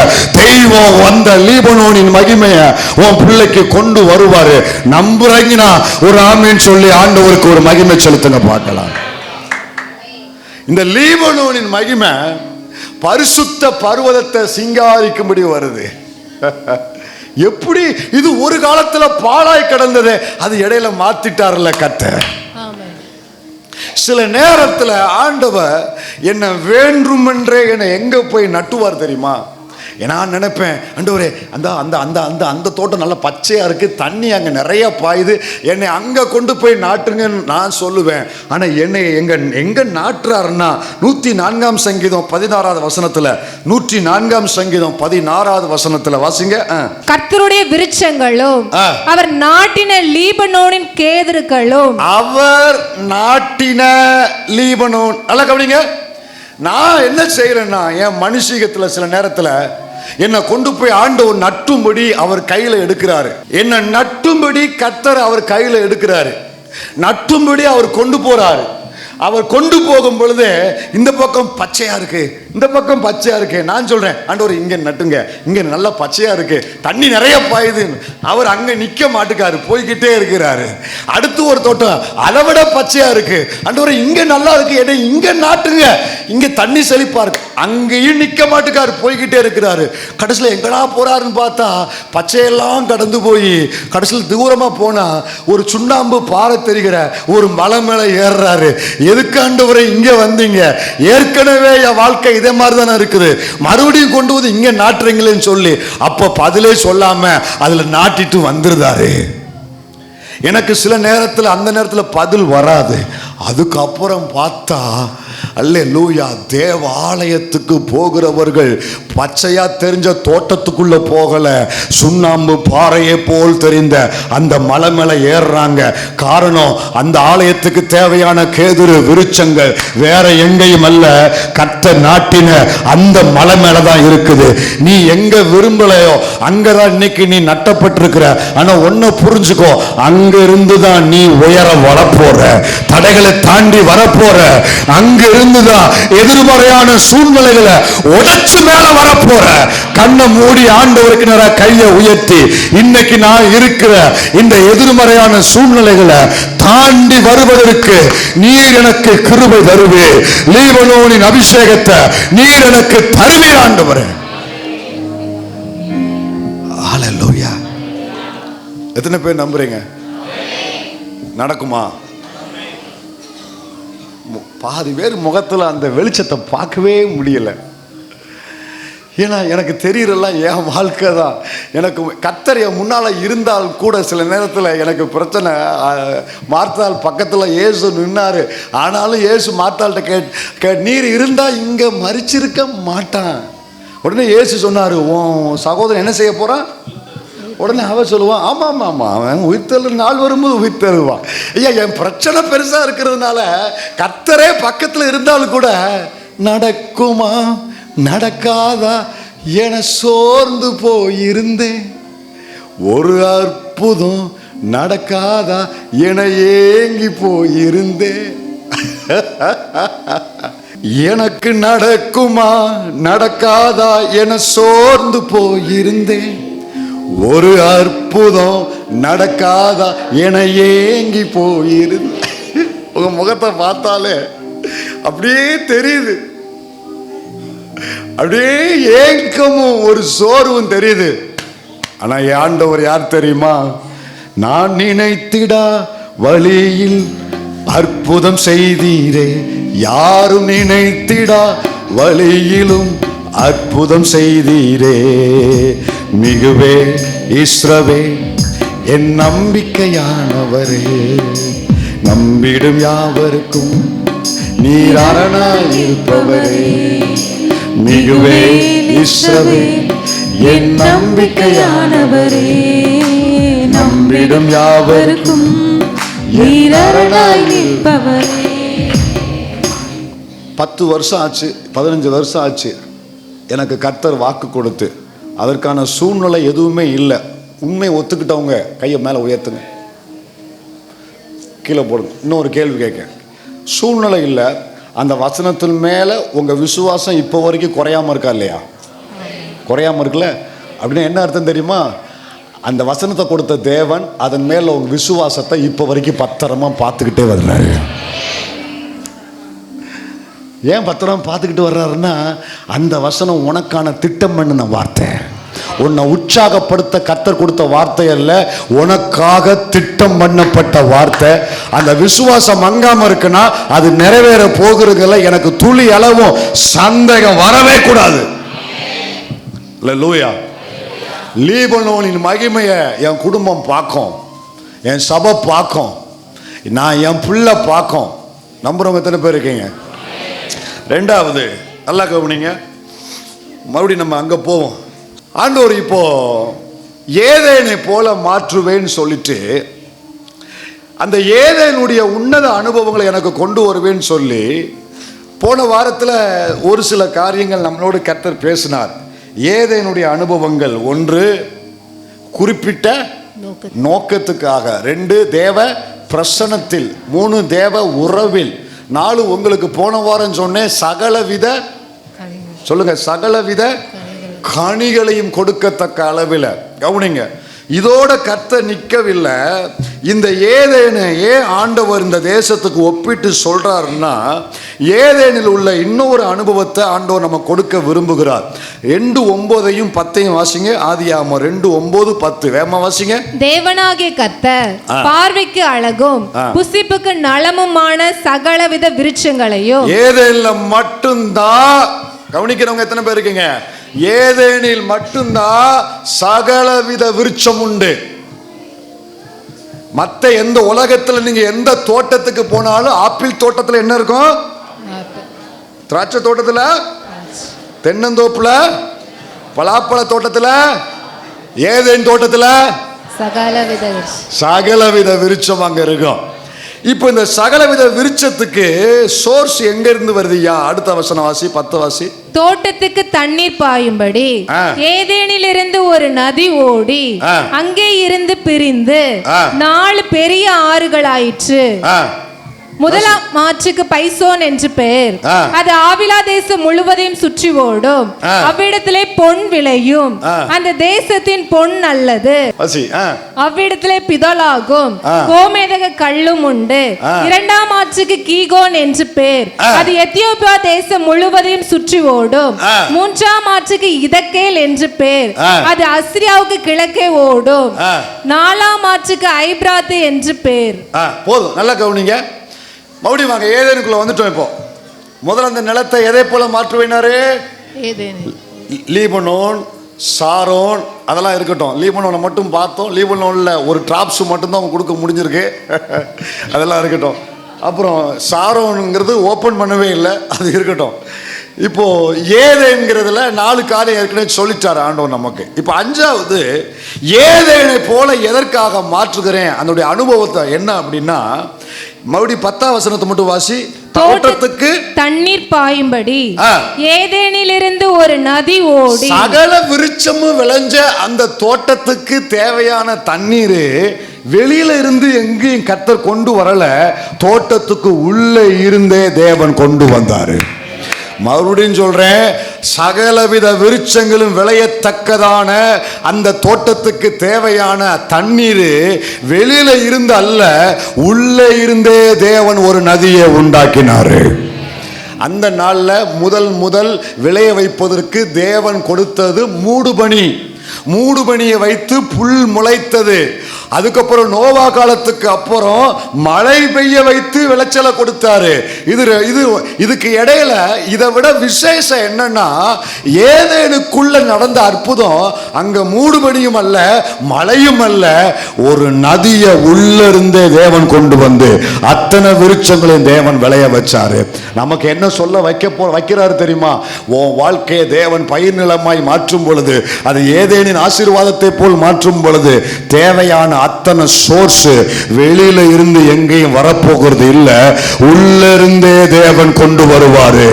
தெய்வம் வந்த லீபனோனின் மகிமையை உன் பிள்ளைக்கு கொண்டு வருவாரு. நம்புறீங்கன்னா ஒரு ஆமீன் சொல்லி ஆண்டவருக்கு ஒரு மகிமை செலுத்துங்க பார்க்கலாம். இந்த லீபனோனின் மகிமை பரிசுத்த பர்வதத்தை சிங்காரிக்கும்படி வருது. எப்படி? இது ஒரு காலத்துல பாழாய் கிடந்தது, அது இடையில மாத்திட்டார்ல கர்த்தர். சில நேரத்துல ஆண்டவர் என்ன வேண்டுமென்றே என்னை எங்க போய் நட்டுவார் தெரியுமா? நான் நினைப்பேன், ஆண்டவரே அந்த அந்த அந்த அந்த அந்த தோட்டம் நல்லா பச்சையா இருக்கு, தண்ணி அங்கே நிறைய பாயுது, என்னை அங்கே கொண்டு போய் நாட்டுங்கன்னு நான் சொல்லுவேன். ஆனால் என்னை எங்க நாட்டுறாருன்னா 104 சங்கீதம் 16வது வசனத்தில், 104 சங்கீதம் 16வது வசனத்தில் வாசிங்க. கர்த்தருடைய விருட்சங்களும் அவர் நாட்டின லீபனோனின் கேதுருக்களும். அவர் நாட்டின லீபனோன். நல்லா கவனிங்க. நான் என்ன செய்யறேன்னா, என் மனுஷீகத்தில் சில நேரத்தில் என்னை கொண்டு போய் ஆண்டவர் நட்டும்படி அவர் கையில் எடுக்கிறாரு. என்னை நட்டும்படி கர்த்தர் அவர் கையில் எடுக்கிறாரு. நட்டும்படி அவர் கொண்டு போறாரு. அவர் கொண்டு போகும் பொழுது இந்த பக்கம் பச்சையா இருக்கு, இந்த பக்கம் பச்சையா இருக்கு. நான் சொல்றேன், ஆண்டவர் இங்க நட்டுங்க, இங்க நல்லா பச்சையா இருக்கு, தண்ணி நிறைய பாயுது. அவர் அங்க நிக்க மாட்டுக்காரு, போய்கிட்டே இருக்கிறாரு. அடுத்து ஒரு தோட்டம் அதை விட பச்சையா இருக்கு, ஆண்டவர் இங்க நல்லா இருக்கு, இங்க நாட்டுங்க, இங்க தண்ணி செழிப்பா இருக்கு. அங்கேயும் நிக்க மாட்டுக்காரு, போய்கிட்டே இருக்கிறாரு. கடைசியில் எங்கடா போறாருன்னு பார்த்தா பச்சையெல்லாம் கடந்து போய் கடைசியில் தூரமா போனா ஒரு சுண்ணாம்பு பாறை தெரிகிற ஒரு மலை மேல ஏறுறாரு. எதுக்கு ஆண்டவரே இங்க வந்தீங்க? ஏற்கனவே என் வாழ்க்கை இதே மாதிரி தானே இருக்குது, மறுபடியும் கொண்டு வந்து இங்க நாட்டுறீங்களேன்னு சொல்லி அப்ப பதிலே சொல்லாம அதுல நாட்டிட்டு வந்துருந்தாரு. எனக்கு சில நேரத்தில் அந்த நேரத்தில் பதில் வராது. அதுக்கப்புறம் பார்த்தா அல்லேலூயா, தேவாலயத்துக்கு போகிறவர்கள் பச்சையா தெரிஞ்ச தோட்டத்துக்குள்ள போகல, சுண்ணாம்பு பாறையை போல் தெரிந்த அந்த மலை மேல ஏறுறாங்க. காரணம், அந்த ஆலயத்துக்கு தேவையான கேதுரு விருட்சங்கள் வேற எங்கேயும் அல்ல, கர்த்தர் நாட்டின அந்த மலை மேலதான் இருக்குது. நீ எங்க விரும்பலையோ அங்கதான் இன்னைக்கு நீ நட்டப்பட்டிருக்கிற. ஆனா ஒன்ன புரிஞ்சுக்கோ, அங்க இருந்துதான் நீ உயர வரப்போற, தடைகளை தாண்டி வரப்போற. அங்க இருந்துதான் எதிர்மறையான சூழ்நிலைகளை உடைச்சு மேல வரப்போற. கண்ணை மூடி ஆண்டவருக்கு நேரா கையை உயர்த்தி, இன்னைக்கு நான் இருக்கிற இந்த எதிர்மறையான சூழ்நிலைகளை தாண்டி வருவதற்கு நீர் எனக்கு கிருபை தருவே, லீபனோனின் அபிஷேகத்தை நீர் எனக்கு தருவே ஆண்டவரே. ஹல்லேலூயா. எத்தனை பேர் நம்புறீங்க? நடக்குமா? பாதி பேர் முகத்துல அந்த வெளிச்சத்தை பார்க்கவே முடியல. ஏன்னா எனக்கு தெரியறலாம் என் வாழ்க்கை தான். எனக்கு கர்த்தர் என் முன்னால் இருந்தால் கூட சில நேரத்தில் எனக்கு பிரச்சனை. மார்த்தாள் பக்கத்தில் இயேசு நின்னாரு. ஆனாலும் இயேசு மார்த்தாள்கிட்ட நீர் இருந்தால் இங்கே மரிச்சிருக்க மாட்டான். உடனே இயேசு சொன்னார், உன் சகோதரன் என்ன செய்ய போகிறான்? உடனே அவன் சொல்லுவான், ஆமாம் ஆமாம், அவன் உயிர்த்தெழு நாள் வரும்போது உயிர்த்தெழுவான். ஐயா, என் பிரச்சனை பெருசாக இருக்கிறதுனால கர்த்தரே பக்கத்தில் இருந்தாலும் கூட நடக்குமா நடக்காதா என சோர்ந்து போயிருந்தேன், ஒரு அற்புதம் நடக்காதா என ஏங்கி போயிருந்தேன். எனக்கு நடக்குமா நடக்காதா என சோர்ந்து போயிருந்தேன், ஒரு அற்புதம் நடக்காதா என ஏங்கி போயிருந்தேன். உங்க முகத்தை பார்த்தாலே அப்படியே தெரியுது, அப்படியே ஏக்கமும் ஒரு சோர்வும் தெரியுது. ஆனா ஆண்டவர் யார் தெரியுமா? நான் நினைத்திடா வழியில் அற்புதம் செய்தீரே, யாரும் நினைத்திடா வழியிலும் அற்புதம் செய்தீரே. மிகுவே இஸ்ரவே என் நம்பிக்கையானவரே, நம்பிடும் யாவருக்கும் நீர் அரணாயிருப்பவரே. மிகுவே இஸ்ரவே என் நம்பிக்கையானவரே, நம்பிடும் யாவருக்கும் நீர் அரணாயிருப்பவரே. 10 வருஷம் ஆச்சு, 15 வருஷம் ஆச்சு எனக்கு கர்த்தர் வாக்கு கொடுத்து. அதற்கான சூழ்நிலை எதுவுமே இல்லை. உண்மை ஒத்துக்கிட்டவங்க கையை மேலே உயர்த்துங்க, கீழே போடுங்க. இன்னொரு கேள்வி கேட்க, சூழ்நிலை இல்லை, அந்த வசனத்தின் மேலே உங்கள் விசுவாசம் இப்போ வரைக்கும் குறையாமல் இருக்கா இல்லையா? குறையாமல் இருக்குல்ல. அப்படின்னா என்ன அர்த்தம் தெரியுமா? அந்த வசனத்தை கொடுத்த தேவன் அதன் மேலே உங்கள் விசுவாசத்தை இப்போ வரைக்கும் பத்திரமா பார்த்துக்கிட்டே வர்றாரு. ஏன் பத்திரம் பார்த்துக்கிட்டு வர்றாருன்னா, அந்த வசனம் உனக்கான திட்டம் பண்ணின வார்த்தை. உன்னை உற்சாகப்படுத்த கர்த்தர் கொடுத்த வார்த்தை அல்ல, உனக்காக திட்டம் பண்ணப்பட்ட வார்த்தை. அந்த விசுவாசம் மங்காம இருக்குன்னா அது நிறைவேற போகிறதுல எனக்கு துளி அளவும் சந்தேகம் வரவே கூடாது. அல்லேலூயா. லீபனோனின் மகிமையை என் குடும்பம் பார்க்கும், என் சபை பார்க்கும், நான் என் பிள்ளை பார்க்கும். நம்புறவங்க எத்தனை பேர் இருக்கீங்க? ரெண்டாவது, நல்லா கவனிங்க, மறுபடியும் நம்ம அங்கே போவோம். ஆண்டவர் இப்போ ஏதேனை போல மாற்றுவேன்னு சொல்லிட்டு அந்த ஏதேனுடைய உன்னத அனுபவங்களை எனக்கு கொண்டு வருவேன்னு சொல்லி போன வாரத்தில் ஒரு சில காரியங்கள் நம்மளோடு கர்த்தர் பேசினார். ஏதேனுடைய அனுபவங்கள், 1 குறிப்பிட்ட நோக்கத்துக்காக, 2 தேவ பிரசன்னத்தில், 3 தேவ உறவில், 4 உங்களுக்கு போன வாரம் சொன்னேன் சகலவித, சொல்லுங்க, சகலவித கனிகளையும் கொடுக்கத்தக்க அளவில். கவனிங்க, இதோட கர்த்தர் நிற்கவில்லை. இந்த ஏதேனை ஏன் ஆண்டவர் இந்த தேசத்துக்கு ஒப்பிட்டு சொல்றாருன்னா, ஏதேனில் உள்ள இன்னொரு அனுபவத்தை ஆண்டவர் நம்ம கொடுக்க விரும்புகிறார். 2:9 10 வாசிங்க. ஆதியாகமம் 2:9 10 வேகமா வாசிங்க. தேவனாகிய கர்த்தர் பார்வைக்கு அழகும் புசிப்புக்கு நலமுமான சகலவித விருட்சங்களையும். ஏதேனில் மட்டும்தான், கவனிக்கிறவங்க எத்தனை பேர் இருக்கீங்க? ஏதேனில் மட்டும்தான் சகலவித விருட்சம் உண்டு. மற்ற எந்த உலகத்தில் நீங்க எந்த தோட்டத்துக்கு போனாலும், ஆப்பிள் தோட்டத்தில் என்ன இருக்கும்? திராட்சை தோட்டத்தில், தென்னந்தோப்புல, பலாப்பழ தோட்டத்தில், ஏதேன் தோட்டத்தில் சகலவித விருட்சம் அங்க இருக்கும். இப்போ இந்த சகலவித விருட்சத்துக்கு சோர்ஸ் எங்க இருந்து வருதுயா? அடுத்த வசனம் வாசி, 10 வாசி. தோட்டத்துக்கு தண்ணீர் பாயும்படி ஏதேனிலிருந்து ஒரு நதி ஓடி அங்கே இருந்து பிரிந்து 4 பெரிய ஆறுகளாயிற்று. முதலாம் ஆற்றுக்கு பைசோன் என்று பெயர். அது ஆவிலா தேசம் முழுவதையும் சுற்றி ஓடும். அவ்விடத்திலே பொன் விளையும். அந்த தேசத்தின் பொன் நல்லது. அவ்விடத்திலே பிதலாகும் கோமேதக கல்லும் உண்டு. 2ஆம் ஆற்றுக்கு கீகோன் என்று பெயர். அது எத்தியோப்பியா தேசம் முழுவதையும் சுற்றி ஓடும். 3ஆம் ஆற்றுக்கு இதக்கேல் என்று பெயர். அது அஸ்ரியாவுக்கு கிழக்கே ஓடும். 4ஆம் ஆற்றுக்கு ஐப்ராத்து என்று பெயர். போதும், நல்லா கவனிங்க. மறுபடியும் வாங்க, ஏதேனுக்குள்ள வந்துட்டோம். இப்போ முதல்ல அந்த நிலத்தை எதை போல மாற்றுவேனாரு? லீபனோன், சாரோன், அதெல்லாம் இருக்கட்டும். லீபனோனை மட்டும் பார்த்தோம். லீபனோனில் ஒரு டிராப்ஸ் மட்டும்தான் அவங்க கொடுக்க முடிஞ்சிருக்கு. அதெல்லாம் இருக்கட்டும். அப்புறம் சாரோனுங்கிறது ஓப்பன் பண்ணவே இல்லை, அது இருக்கட்டும். இப்போ ஏதேன்கிறதுல 4 காரியம் ஏற்கனவே சொல்லிட்டாரு ஆண்டவர் நமக்கு. இப்போ 5வது, ஏதேனை போல எதற்காக மாற்றுகிறேன், அதனுடைய அனுபவத்தை என்ன அப்படின்னா, மறுபடியும் 10ஆம் வசனத்தை மட்டும் வாசி. தோட்டத்துக்கு தண்ணீர் பாயும்படி ஏதேனிலிருந்து ஒரு நதி ஓடி. சகல விருட்சமும் விளைஞ்ச அந்த தோட்டத்துக்கு தேவையான தண்ணீர் வெளியில இருந்து எங்கேயும் கர்த்தர் கொண்டு வரல, தோட்டத்துக்கு உள்ளே இருந்தே தேவன் கொண்டு வந்தாரு. மறுபடியும் சொல்றேன், சகலவித விருட்சங்களும் விளையத்தக்கதான அந்த தோட்டத்துக்கு தேவையான தண்ணீர் வெளியில இருந்து அல்ல, உள்ளே இருந்தே தேவன் ஒரு நதியை உண்டாக்கினாரு. அந்த நாள்ல முதல் விளைய வைப்பதற்கு தேவன் கொடுத்தது மூடுபனி. மூடுபனியை வைத்து புல் முளைத்தது. அதுக்கப்புறம் நோவா காலத்துக்கு அப்புறம் மழை பெய்ய வைத்து விளைச்சலை கொடுத்தாரு. இதுக்கு இடையில இதை விட விசேஷம் என்னன்னா, ஏதேனுக்குள்ள நடந்த அற்புதம் அங்க மூடுபனியும் அல்ல, மழையும் அல்ல, ஒரு நதியை உள்ள இருந்தே தேவன் கொண்டு வந்து அத்தனை விருட்சங்களையும் தேவன் விளைய வச்சாரு. நமக்கு என்ன சொல்ல வைக்கிறாரு தெரியுமா? உன் வாழ்க்கையை தேவன் பயிர் நிலமாய் மாற்றும் பொழுது, அது ஏதேனின் ஆசீர்வாதத்தை போல் மாற்றும் பொழுது, தேவையான அத்தனை சோர்ஸ் வெளியில இருந்து எங்கேயும் வரப்போகிறது இல்ல, உள்ள இருந்தே தேவன் கொண்டு வருவாரு.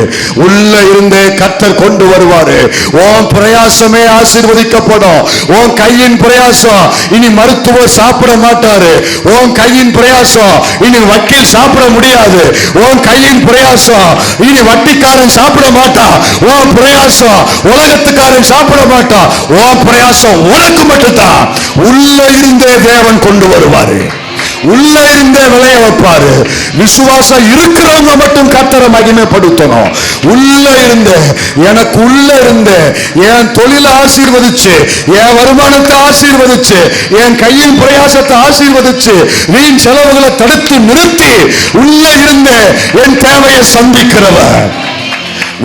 உள்ள இருந்தே கர்த்தர் கொண்டு வருவாரு. உன் பிரயாசமே ஆசீர்வதிக்கப்படும். உன் கையின் பிரயாசம் இனி மருத்துவர் சாப்பிட மாட்டாரு. உன் கையின் பிரயாசம் இனி வக்கீல் சாப்பிட முடியாது. உன் கையின் பிரயாசம் இனி வட்டிக்காரன் சாப்பிட மாட்டான். உன் பிரயாசம் உலகத்துக்காரன் சாப்பிட மாட்டான். உன் பிரயாசம் உனக்கு மட்டும்தான். உள்ள இருந்தே தேவன் கொண்டு வருவாரு. உள்ள இருந்தே விளைய வைப்பாரு. விசுவாசம் இருக்கிறவங்க மட்டும் கர்த்தரை மகிமைப்படுத்தணும். உள்ள இருந்து, எனக்கு உள்ள இருந்து என் தொழிலை ஆசீர்வதிச்சு, என் வருமானத்தை ஆசீர்வதிச்சு, என் கையின் பிரயாசத்தை ஆசீர்வதிச்சு, வீண் செலவுகளை தடுத்து நிறுத்தி உள்ள இருந்து என் தேவையை சந்திக்கிறவர்.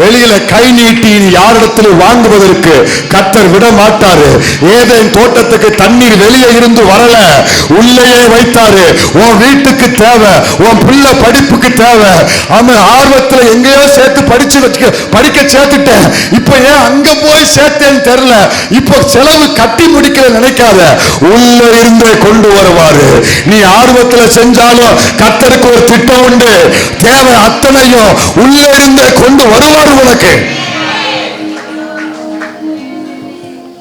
வெளியில கை நீட்டி யாரிடத்தில் வாங்குவதற்கு கர்த்தர் விட மாட்டாரு. ஏதேன் தோட்டத்துக்கு தண்ணீர் வெளியே இருந்து வரல, உள்ளேயே வைத்தாரு. உன் வீட்டுக்கு தேவை, உன் பிள்ளை படிப்புக்கு தேவை. அவன் ஆர்வத்துல எங்கேயோ சேர்த்து படிக்க சேர்த்துட்டேன், இப்ப ஏன் அங்க போய் சேர்த்தேன்னு தெரியல, இப்போ செலவு கட்டி முடிக்கல நினைக்காத, உள்ள இருந்தே கொண்டு வருவாரு. நீ ஆர்வத்துல செஞ்சாலும் கர்த்தருக்கு ஒரு திட்டம் உண்டு. தேவை அத்தனையும் உள்ள இருந்தே கொண்டு வருவாரு உனக்கு.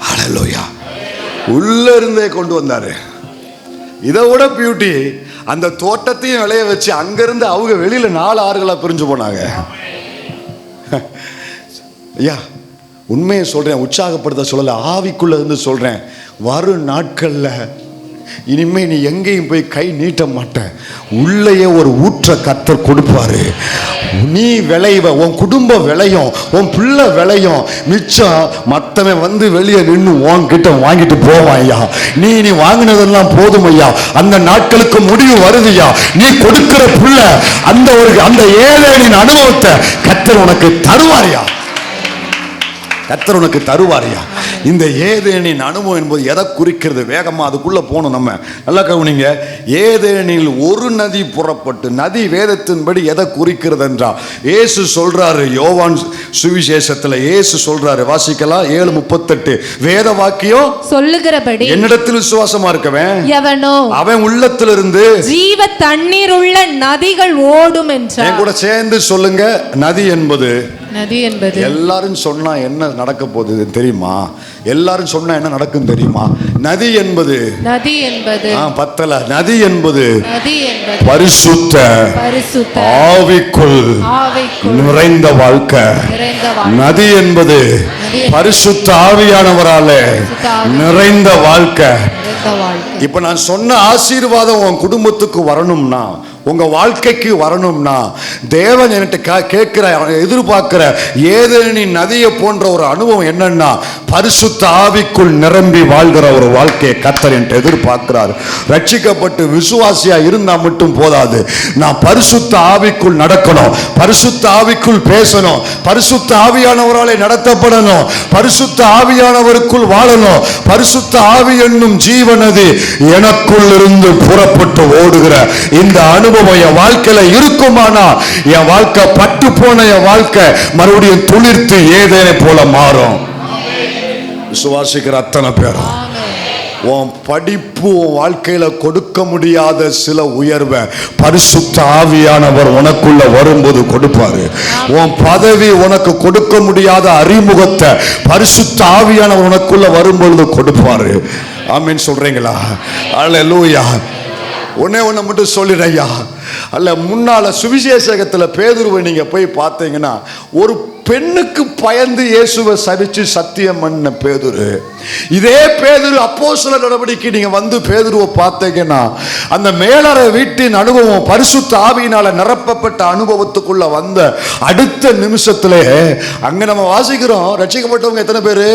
ஹல்லேலூயா. உள்ள இருந்தே கொண்டு வந்தாரு. இதை விட பியூட்டி, அந்த தோட்டத்தையும் விளைய வச்சு அங்கிருந்து அவங்க வெளியில 4 ஆறுகளா பிரிஞ்சு போனாங்க. ஐயா, உண்மையை சொல்றேன், உற்சாகப்படுத்த சொல்லல, ஆவிக்குள்ள இருந்து சொல்றேன். வரும் நாட்கள்ல இனிமே நீ எங்கேயும் போய் கை நீட்ட மாட்டேன், உள்ளேயே ஒரு ஊற்ற கர்த்தர் கொடுப்பாரு. நீ விளைவ, உன் குடும்ப விளையும், உன் பிள்ளை விளையும், மிச்சம் மத்தவன் வந்து வெளியே நின்று உன்கிட்ட வாங்கிட்டு போவான். ஐயா, நீ வாங்கினதெல்லாம் போதும் ஐயா, அந்த நாட்களுக்கு முடிவு வருதுயா. நீ கொடுக்கிற பிள்ளை அந்த ஏழேனின் அனுபவத்தை கர்த்தர் உனக்கு தருவாரியா, கர்த்தர் உனக்கு தருவாரியா. இந்த ஏதேனின் அனுபவம் என்பது எதை குறிக்கிறது? வேகமா அதுக்குள்ள போகணும். நம்ம நல்லா கவனிங்க. ஏதேனில் ஒரு நதி புறப்பட்டு, நதி வேதத்தின்படி எதை குறிக்கிறது என்றால், இயேசு சொல்றாரு, யோவான் சுவிசேஷத்துல இயேசு சொல்றாரு, வாசிக்கலாம் 7:38, வேத வாக்கியம் சொல்லுகிறபடி என்னிடத்தில் விசுவாசமா இருக்கவன் எவனோ அவன் உள்ளத்திலிருந்து ஜீவ தண்ணீர் உள்ள நதிகள் ஓடும் என்றார். என் கூட சேர்ந்து சொல்லுங்க, நதி என்பது எல்லாரும் சொன்னா என்ன நடக்க போகுது தெரியுமா? எல்லாரும் சொன்னா என்ன நடக்கும் தெரியுமா? நதி என்பது பத்தல, நதி என்பது பரிசுத்த ஆவிக்குள் நிறைந்த வாழ்க்கை. நதி என்பது பரிசுத்த ஆவியானவரால நிறைந்த வாழ்க்கை. இப்ப நான் சொன்ன ஆசீர்வாதம் உன் குடும்பத்துக்கு வரணும்னா, உங்க வாழ்க்கைக்கு வரணும்னா, தேவன் என்கிட்ட கேட்கிற, எதிர்பார்க்கிற ஏதேனின் நதியை போன்ற ஒரு அனுபவம் என்னன்னா, பரிசுத்த ஆவிக்குள் நிரம்பி வாழ்கிற ஒரு வாழ்க்கையை கர்த்தர் என்கிட்ட எதிர்பார்க்கிறார். ரட்சிக்கப்பட்டு விசுவாசியா இருந்தா மட்டும் போதாது, நான் பரிசுத்த ஆவிக்குள் நடக்கணும், பரிசுத்த ஆவிக்குள் பேசணும், பரிசுத்த ஆவியானவராலே நடத்தப்படணும், பரிசுத்த ஆவியானவருக்குள் வாழணும். பரிசுத்த ஆவி என்னும் ஜீவனதி எனக்குள் இருந்து புறப்பட்டு ஓடுகிற இந்த அனுபவம் என் வாழ்க்கையில இருக்குமானா, என் வாழ்க்கை பட்டு போன என் வாழ்க்கை மறுபடியும் துளிர்த்து ஏதேனை போல மாறும். விசுவாசிக்கிற அத்தனை பேரும், உன் படிப்பு உன் வாழ்க்கையில கொடுக்க முடியாத சில உயர்வை பரிசுத்த ஆவியானவர் உனக்குள்ள வரும்போது கொடுப்பாரு. உன் பதவி உனக்கு கொடுக்க முடியாத அறிமுகத்தை பரிசுத்த ஆவியானவர் உனக்குள்ள வரும்பொழுது கொடுப்பாரு. ஆமீன் சொல்றீங்களா? அல்லேலூயா. ஒன்னே ஒன்று மட்டும் சொல்லிடுறையா, அல்ல முன்னால சுவிசேஷகத்துல பேதுருவை நீங்க போய் பார்த்தீங்கன்னா, ஒரு பெண்ணுக்கு பயந்து இயேசுவை சபிச்சு சத்தியம் பண்ண பேதுரு. இதே பேதுரு அப்போஸ்தலர் நடவடிக்கை நீங்க வந்து பேதுருவை பார்த்தீங்கன்னா, அந்த மேலறை வீட்டின் அனுபவம் பரிசுத்த ஆவியினால நிரப்பப்பட்ட அனுபவத்துக்குள்ள வந்த அடுத்த நிமிஷத்திலே அங்க நம்ம வாசிக்கிறோம், ரட்சிக்கப்பட்டவங்க எத்தனை பேரு?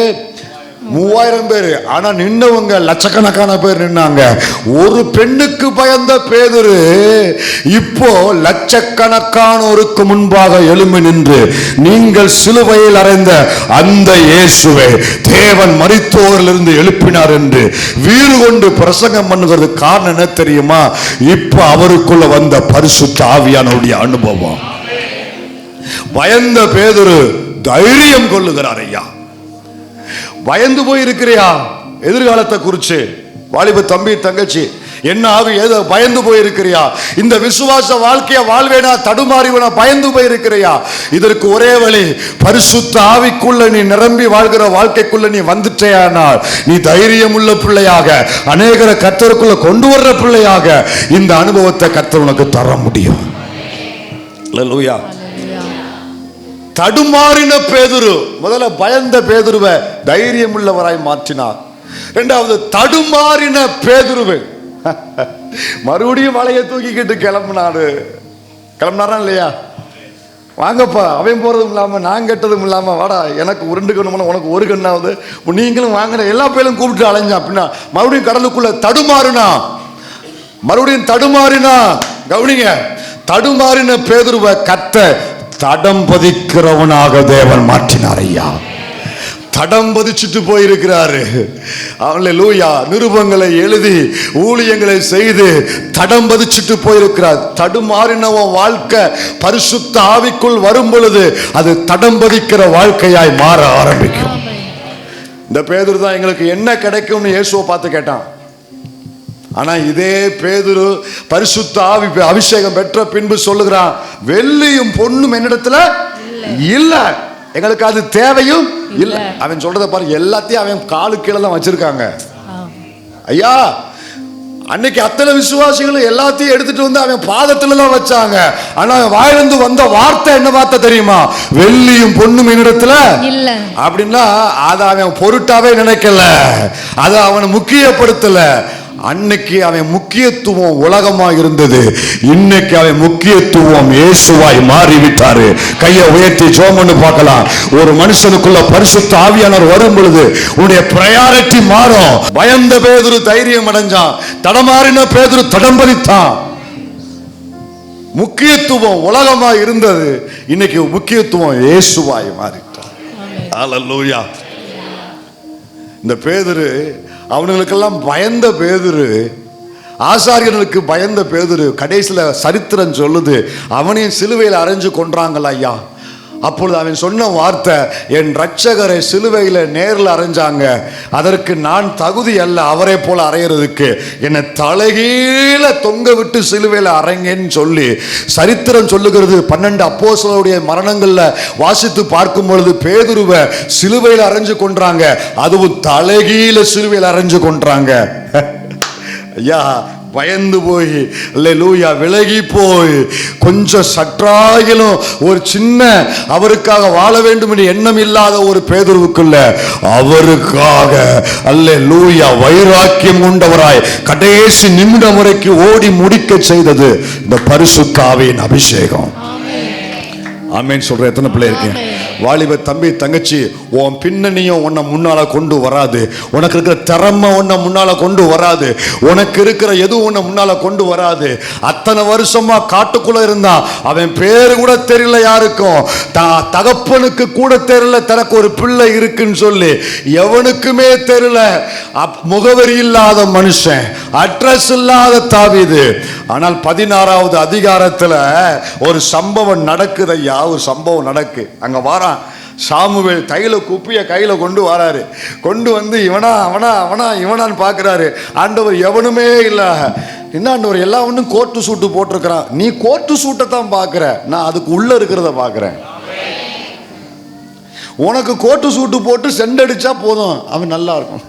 3000 பேரு. ஆனா நின்னவங்க லட்சக்கணக்கான பேர் நின்னாங்க. ஒரு பெண்ணுக்கு பயந்த பேதுரு இப்போ லட்சக்கணக்கானோருக்கு முன்பாக எழும்பி நின்று, நீங்கள் சிலுவையில் அறைந்த அந்த இயேசுவை தேவன் மரித்தோரிலிருந்து எழுப்பினார் என்று வீறு கொண்டு பிரசங்கம் பண்ணுகிறது. காரணம் என்ன தெரியுமா? இப்ப அவருக்குள்ள வந்த பரிசுத்த ஆவியானவருடைய அனுபவம். பயந்த பேதுரு தைரியம் கொள்ளுகிறார். ஐயா, பயந்து போய் இருக்கிறியா? எதிர்காலத்தை குறிச்சு வாலிப தம்பி தங்கச்சி, என்ன ஆவி ஏதோ பயந்து போயிருக்கிறியா? இந்த விசுவாச வாழ்க்கைய வாழ்வேனா தடுமாறிவனா பயந்து போயிருக்கிறியா? இதற்கு ஒரே வழி, பரிசுத்த ஆவிக்குள்ள நீ நிரம்பி வாழ்கிற வாழ்க்கைக்குள்ள நீ வந்துட்டேயானால், நீ தைரியம் உள்ள பிள்ளையாக, அநேகரை கர்த்தருக்குள்ள கொண்டு வர்ற பிள்ளையாக இந்த அனுபவத்தை கர்த்தர் உனக்கு தர முடியும். அல்லேலூயா. தடுமாறின பேதுரு, முதல்ல பயந்த பேதுருவை தைரியம் உள்ளவராய் மாற்றினார். இரண்டாவது, தடுமாறின பேதுருவை மறுபடியும் வலையை தூக்கிக்கிட்டு கிளம்பினாரா இல்லையா? வாங்கப்பா, அவன் போறதும் இல்லாம நான் கெட்டதும் இல்லாம, வாடா எனக்கு உருண்டு கண்ணுமான உனக்கு ஒரு கண்ணாவது, நீங்களும் வாங்கின எல்லா பேரும் கூப்பிட்டு அலைஞ்சா அப்படின்னா மறுபடியும் கடலுக்குள்ள மறுபடியும் தடுமாறினா. கவனிங்க, தடுமாறின பேதுருவை கத்த தடம் பதிக்கிறவனாக தேவன் மாற்றினார் ஐயா. தடம் பதிச்சுட்டு போயிருக்கிறாரு. அல்லேலூயா. நிருபங்களை எழுதி ஊழியங்களை செய்து தடம் பதிச்சுட்டு போயிருக்கிறார். தடுமாறினவன் வாழ்க்கை பரிசுத்த ஆவிக்குள் வரும் பொழுது அது தடம் பதிக்கிற வாழ்க்கையாய் மாற ஆரம்பிக்கும். இந்த பேதுரு தான் எங்களுக்கு என்ன கிடைக்கும்னு இயேசுவை பார்த்து கேட்டான். ஆனா இதே பேதுரு பரிசுத்த ஆவி அபிஷேகம் பெற்ற பின்பு சொல்லுகிறான், வெள்ளியும் பொன்னும் என்னிடத்துல இல்ல, எங்களுக்கு அது தேவையும் இல்ல. அவன் சொல்றத பாரு, எல்லாத்தையும் அவன் காலு கீழே தான் வச்சிருக்காங்க ஐயா. அன்னைக்கு அத்தனை விசுவாசிகளும் எல்லாத்தையும் எடுத்துட்டு வந்து அவன் பாதத்துல தான் வச்சாங்க. ஆனா வாயிலிருந்து வந்த வார்த்தை என்ன வார்த்தை தெரியுமா? வெள்ளியும் பொன்னும் என்னிடத்துல இல்ல. அப்படின்னா அதை அவன் பொருட்டாவே நினைக்கல, அதை அவனை முக்கியப்படுத்தல. அன்னைக்கு அவன் முக்கியத்துவம் உலகமா இருந்தது, இன்னைக்கு அவன் முக்கியத்துவம் இயேசுவாய் மாறிவிட்டாரு. கையை உயர்த்தி ஜெபம்னு பார்க்கலாம். ஒரு மனுஷனுக்குள்ள பரிசுத்த ஆவியானவர் வரும் பொழுது உன்னுடைய பிரையாரிட்டி மாறும். பயந்த பேதுரு தைரியம் அடைஞ்சான், தடமாறின பேதுரு தடம் பதித்தான். முக்கியத்துவம் உலகமா இருந்தது, இன்னைக்கு முக்கியத்துவம் இயேசுவாய் மாறிட்டார். அல்லேலூயா. இந்த பேதுரு அவனுங்களுக்கெல்லாம் பயந்த பேதுரு, ஆசாரியர்களுக்கு பயந்த பேதுரு, கடைசியில் சரித்திரம் சொல்லுது அவனையும் சிலுவையில் அறைஞ்சு கொன்றாங்களா ஐயா. அப்பொழுது அவன் சொன்ன வார்த்தை, என் இரட்சகரை சிலுவையில் நேரில் அறைஞ்சாங்க, அதற்கு நான் தகுதி அல்ல அவரை போல அறையிறதுக்கு, என்னை தலைகீழ தொங்க விட்டு சிலுவையில் அறைங்கன்னு சொல்லி சரித்திரம் சொல்லுகிறது. 12 அப்போஸ்தலருடைய மரணங்களில் வாசித்து பார்க்கும் பொழுது பேதுருவை சிலுவையில் அறைஞ்சு கொன்றாங்க, அதுவும் தலைகீழ சிலுவையில் அறைஞ்சு கொன்றாங்க ஐயா. பயந்து போய் அல்லேலூயா விலகி போய் கொஞ்சம் சற்றாயிலும் ஒரு சின்ன அவருக்காக வாழ வேண்டும் என்று எண்ணம் இல்லாத ஒரு பேதுருவுக்குள்ள அவருக்காக அல்லேலூயா வைராக்கியம் கொண்டவராய் கடைசி நிமிடம் வரைக்கும் ஓடி முடிக்க செய்தது இந்த பரிசுத்த ஆவியின் அபிஷேகம். ஆமென் சொல்ற எத்தனை பிள்ளை இருக்கேன்? வாலிப தம்பி தங்கச்சி, உன் பின்னணியும் உன்னை முன்னால கொண்டு வராது, உனக்கு இருக்கிற திறமை உன்னை முன்னால கொண்டு வராது, உனக்கு இருக்கிற எதுவும் உன்னை முன்னால கொண்டு வராது. அத்தனை வருஷமா காட்டுக்குள்ள இருந்தான், அவன் பேரு கூட தெரியல யாருக்கும், தகப்பனுக்கு கூட தெரியல தனக்கு ஒரு பிள்ளை இருக்குன்னு சொல்லி, எவனுக்குமே தெரியல. முகவரி இல்லாத மனுஷன், அட்ரஸ் இல்லாத தாவீது. ஆனால் 16வது அதிகாரத்துல ஒரு சம்பவம் நடக்குது ஐயா. ஒரு சம்பவம் நடக்கு. அங்க வாரான் சாமுவேல், தைல குப்பிய கையில கொண்டு வராரு. கொண்டு வந்து இவனா அவனா அவனா இவனான்னு பாக்குறாரு. ஆண்டவர் எவனுமே இல்ல. என்ன ஆண்டவர், எல்லா ஒன்றும் கோட்டு சூட்டு போட்டிருக்கிறான், நீ கோட்டு சூட்டை தான் பாக்குற, நான் அதுக்கு உள்ள இருக்கிறத பாக்குறேன். உனக்கு கோட்டு சூட்டு போட்டு செண்டடிச்சா போதும், அவன் நல்லா இருக்கும்.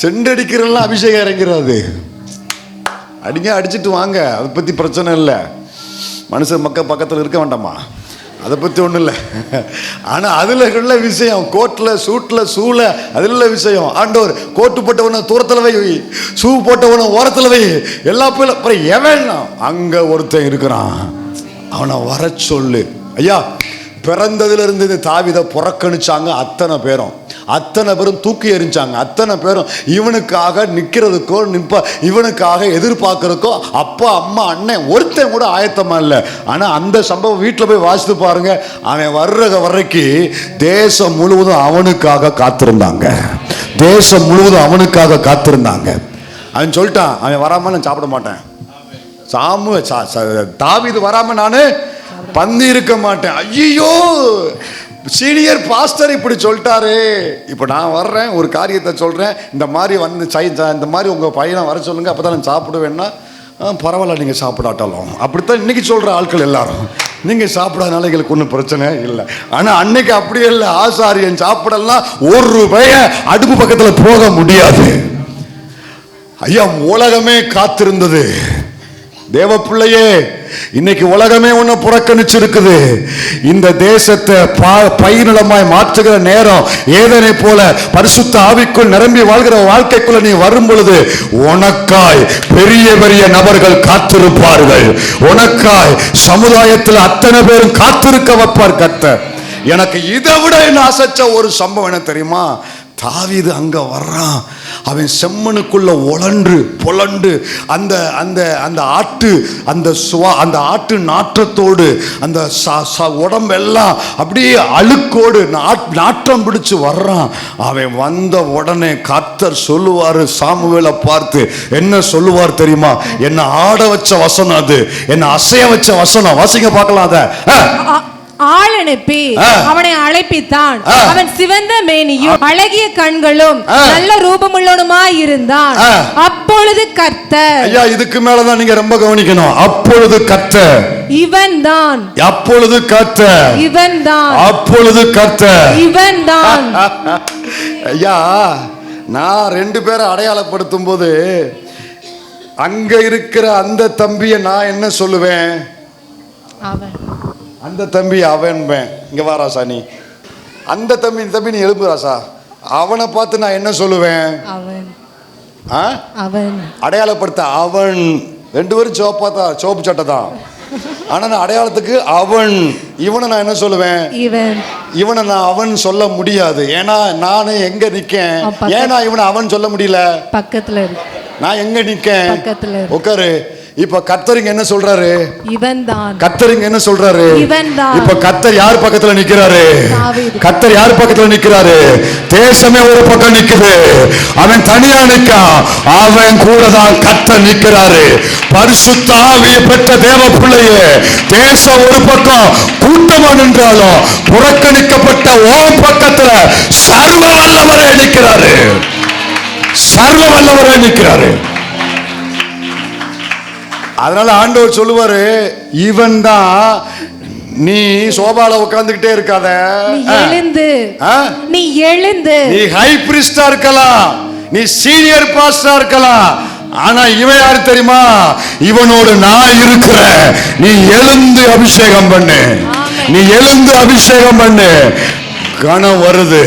செண்டடிக்கிறெல்லாம் அபிஷேகம் இறங்கிறாது. அடிங்க, அடிச்சுட்டு வாங்க, அதை பத்தி பிரச்சனை இல்லை. மனுஷன் மக்கள் பக்கத்தில் இருக்க வேண்டாமா, அதை பற்றி ஒன்றும் இல்லை. ஆனால் அதில் உள்ள விஷயம், கோட்டில் சூட்டில் சூழ அதில் உள்ள விஷயம். ஆண்டவர் கோட்டு போட்டவனை தூரத்தில் வை, ஷூ போட்டவனை ஓரத்தில் வை, எல்லா பேரும் அப்புறம் எவன் அங்கே ஒருத்தன் இருக்கிறான், அவனை வர சொல்லு. ஐயா, பிறந்ததுலேருந்து இந்த தாவீதை புறக்கணிச்சாங்க அத்தனை பேரும் தூக்கி எறிஞ்சாங்க. அத்தனை பேரும் இவனுக்காக நிற்கிறதுக்கோ இவனுக்காக எதிர்பார்க்கறதுக்கோ அப்பா அம்மா அண்ணன் ஒருத்தன் கூட ஆயத்தமா இல்லை. ஆனால் அந்த சம்பவம் வீட்டில் போய் வாசித்து பாருங்க. அவன் வர்ற வரைக்கும் தேசம் முழுவதும் அவனுக்காக காத்திருந்தாங்க. தேசம் முழுவதும் அவனுக்காக காத்திருந்தாங்க. அவன் சொல்லிட்டான், அவன் வராம நான் சாப்பிட மாட்டேன், தாவீது வராம நான் பந்தி இருக்க மாட்டேன். ஐயோ, சீனியர் பாஸ்டர் இப்படி சொல்லிட்டாரு, இப்போ நான் வர்றேன், ஒரு காரியத்தை சொல்கிறேன், இந்த மாதிரி வந்து இந்த மாதிரி உங்கள் பையனை வர சொல்லுங்கள், அப்போ தான் நான் சாப்பிடுவேன்னா, பரவாயில்ல நீங்கள் சாப்பிடாட்டாலும். அப்படித்தான் இன்னைக்கு சொல்கிற ஆட்கள் எல்லாரும், நீங்கள் சாப்பிடாதனால எங்களுக்கு ஒன்றும் பிரச்சனை இல்லை. ஆனால் அன்னைக்கு அப்படியே இல்லை. ஆசாரியன் சாப்பிடலாம், ₹1 அடுப்பு பக்கத்தில் போக முடியாது. ஐயா, உலகமே காத்திருந்தது. தேவ பிள்ளையே, இன்னைக்கு உலகமே உன்னை புறக்கணிச்சிருக்குது. இந்த தேசத்தை பயிர்நிலமாய் மாற்றுகிற நேரம் ஏதனை போல பரிசுத்த ஆவிக்குள் நிரம்பி வாழ்கிற வாழ்க்கைக்குள்ள நீ வரும் பொழுது உனக்காய் பெரிய பெரிய நபர்கள் காத்திருப்பார்கள். உனக்காய் சமுதாயத்தில் அத்தனை பேரும் காத்திருக்க வைப்பார் கர்த்தர். எனக்கு இதை விட என்ன அசைச்ச ஒரு சம்பவம் என்ன தெரியுமா? தாவீது அங்க வர்றான். அவன் செம்மனுக்குள்ள புலண்டு அந்த அந்த அந்த ஆட்டு அந்த ஆட்டு நாற்றத்தோடு அந்த உடம்பெல்லாம் அப்படியே அழுக்கோடு நாற்றம் பிடிச்சு வர்றான். அவன் வந்த உடனே கர்த்தர் சொல்லுவாரு, சாமுவேலை பார்த்து என்ன சொல்லுவார் தெரியுமா? என்ன ஆட வச்ச வசனம் அது, என்ன அசைய வச்ச வசனம். வாசிங்க பார்க்கலாம் அத. ஆள் அனுப்பி அவனை அழைப்பித்தான். அவன் சிவந்த மேனியும் அழகிய கண்களும் நல்ல ரூபமுள்ளவனுமாய் இருந்தான். அப்பொழுது கர்த்தர், ஐயா இதுக்கு மேலதான் நீங்க ரொம்ப கவனிக்கணும். அப்பொழுது கர்த்தர் இவன்தான், அப்பொழுது கர்த்தர் இவன்தான், அப்பொழுது கர்த்தர் இவன்தான். ஐயா நான் 2 பேரை அடையாளப்படுத்தும் போது அங்க இருக்கிற அந்த தம்பியை நான் என்ன சொல்லுவேன்? அவன். அந்த தம்பி அவன். இங்க வா ராசா, நீ அந்த தம்பி இந்த தம்பி நீ எழுப்பு ராசா. அவனை பார்த்து நான் என்ன சொல்லுவேன்? அவன். அவன் அடையாளப்படுத்த அவன். 2 பேரும் சோப்பு சட்டை தான். ஆனா நான் அடையாளத்துக்கு அவன். இவனை நான் என்ன சொல்லுவேன்? இவனை நான் அவன் சொல்ல முடியாது. ஏன்னா நானே எங்க நிக்கேன்? ஏன்னா இவனை அவன் சொல்ல முடியல. பக்கத்துல இருக்கு. நான் எங்க நிக்கேன்? பக்கத்துல உட்காரு. இப்ப கர்த்தர் என்ன சொல்றாரு? இவன்தான். கர்த்தர் என்ன சொல்றாரு? இவன்தான். இப்ப கர்த்தர் யார் பக்கத்துல நிக்கிறாரு? கர்த்தர் யார் பக்கத்துல நிக்கிறாரு? தேசமே ஒரு பக்கம் நிக்குது, அவன் தனியா நிக்கான். அவன் கூட தான் கர்த்தர் நிக்கிறாரு. பரிசுத்த ஆவியை பெற்ற தேவ பிள்ளையே, தேசம் ஒரு பக்கம் கூட்டமா நின்றாலும் புறக்கணிக்கப்பட்ட ஓம் பக்கத்துல சர்வ வல்லவரே நிக்கிறாரு. சர்வ வல்லவரே நிக்கிறாரு. அதனால ஆண்டவர் சொல்லுவாரு, இவன் தான். நீ சோபால உட்கார்ந்துகிட்டே இருக்காத, நீ எழுந்து. நீ ஹை பிரிஸ்டா இருக்கலாம், நீ சீனியர் பாஸ்டரா இருக்கலாம், ஆனா இவன் யாரு தெரியுமா? இவனோடு நான் இருக்கிறேன். நீ எழுந்து அபிஷேகம் பண்ணு, நீ எழுந்து அபிஷேகம் பண்ணு. கணம் வருது.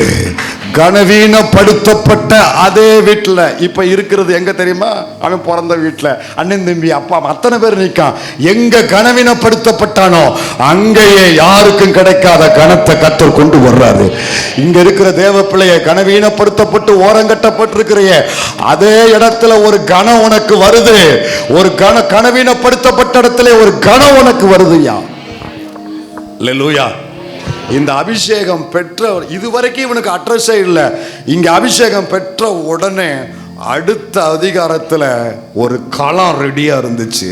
கனவீனப்படுத்தப்பட்ட அதே வீட்டுல இப்ப இருக்கிறது எங்க தெரியுமா? அவன் பிறந்த வீட்டுல அண்ணன் தம்பி அப்பா அத்தனை பேர் நிற்கான். எங்க கனவீனப்படுத்தப்பட்டானோ அங்கேயே யாருக்கும் கிடைக்காத கனத்தை கர்த்தர் கொண்டு வர்றாரு. இங்க இருக்கிற தேவ பிள்ளைய கனவீனப்படுத்தப்பட்டு ஓரங்கட்டப்பட்டிருக்கிற அதே இடத்துல ஒரு கனம் உனக்கு வருது. ஒரு கனவீனப்படுத்தப்பட்ட இடத்துல ஒரு கனம் உனக்கு வருதுயா. அல்லேலூயா. இந்த அபிஷேகம் பெற்ற இதுவரைக்கும் இவனுக்கு அட்ரஸே இல்லை. இங்க அபிஷேகம் பெற்ற உடனே அடுத்த அதிகாரத்துல ஒரு களம் ரெடியா இருந்துச்சு.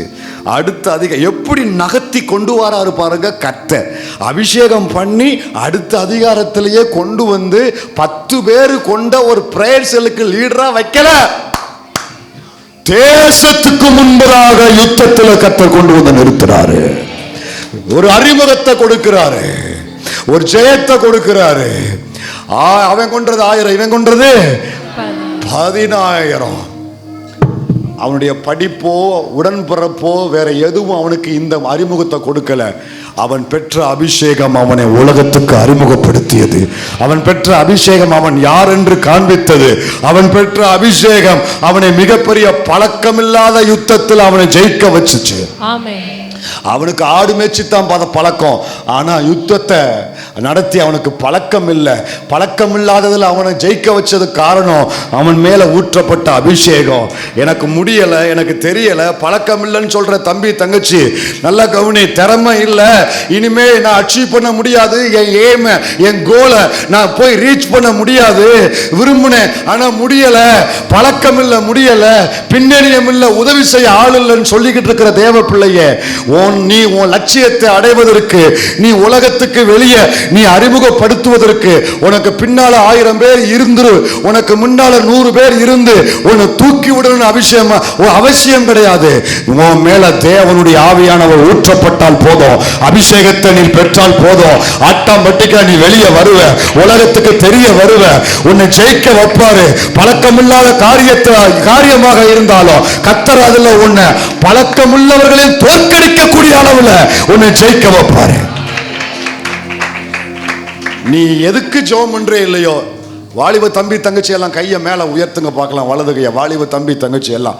அடுத்த எப்படி நகர்த்தி கொண்டு வராரு பாருங்க கர்த்தர். அபிஷேகம் பண்ணி அடுத்த அதிகாரத்திலேயே கொண்டு வந்து 10 பேர் கொண்ட ஒரு பிரேயர் செல்லுக்கு லீடரா வைக்கல. தேசத்துக்கு முன்பதாக யுத்தத்தில் கர்த்தர் கொண்டு வந்து நிறுத்துறாரு. ஒரு அறிமுகத்தை கொடுக்கிறாரு, ஒரு ஜெயத்தை கொடுக்கிறாரு. அவன் கொன்றது 1000, இவன் கொன்றது 10000. அவனுடைய படிப்போ உடன்பிறப்போ வேற எதுவும் அவனுக்கு இந்த அறிமுகத்தை கொடுக்கல. அவன் பெற்ற அபிஷேகம் அவனை உலகத்துக்கு அறிமுகப்படுத்தியது. அவன் பெற்ற அபிஷேகம் அவன் யார் என்று காண்பித்தது. அவன் பெற்ற அபிஷேகம் அவனை மிகப்பெரிய பழக்கமில்லாத யுத்தத்தில் அவனை ஜெயிக்க வச்சுச்சு. ஆமென். அவனுக்கு ஆடு மேய்ச்சித்தான் பழக்கம். ஆனா யுத்தத்தை நடத்தி அவனுக்கு பழக்கம் இல்லை. பழக்கம் இல்லாததில் அவனை ஜெயிக்க வச்சது காரணம் அவன் மேல ஊற்றப்பட்ட அபிஷேகம். எனக்கு முடியல, எனக்கு தெரியல, பழக்கம் இல்லைன்னு சொல்ற தம்பி தங்கச்சி நல்லா கவனி. திறமை இல்லை, இனிமே நான் அச்சீவ் பண்ண முடியாது, என் ஏம் என் கோலை நான் போய் ரீச் பண்ண முடியாது, விரும்பினேன் ஆனா முடியல, பழக்கம் இல்லை, முடியல, பின்னணியம் இல்லை, உதவி செய்ய ஆள் இல்லைன்னு சொல்லிக்கிட்டு இருக்கிற தேவ பிள்ளையே, நீ உன் லட்சியத்தை அடைவதற்கு, நீ உலகத்துக்கு வெளியே நீ அறிமுகப்படுத்துவதற்கு உனக்கு பின்னால 1000 பேர் இருந்து, உனக்கு முன்னால 100 பேர் இருந்து உன்னை தூக்கி விடணும் அவசியம் கிடையாது. உன் மேல தேவனுடைய ஆவியானவர் ஊற்றப்பட்டால் போதும், அபிஷேகத்தை நீ பெற்றால் போதும், ஆட்டாம்பட்டிக்கா நீ வெளியே வருவ, உலகத்துக்கு தெரிய வருவ, உன்னை ஜெயிக்க வைப்பாரு. பழக்கமில்லாத காரியமாக இருந்தாலும் கர்த்தர் அதுல உன்னை பழக்கமுள்ளவர்களில் தோற்கடிக்கக்கூடிய அளவுல உன்னை ஜெயிக்க வைப்பாரு. நீ எதுக்கு ஜெபம் பண்றே இல்லையோ, வாலிப தம்பி தங்கச்சி எல்லாம் கையை மேல உயர்த்துங்க பார்க்கலாம். வலது கையை வாலிப தம்பி தங்கச்சி எல்லாம்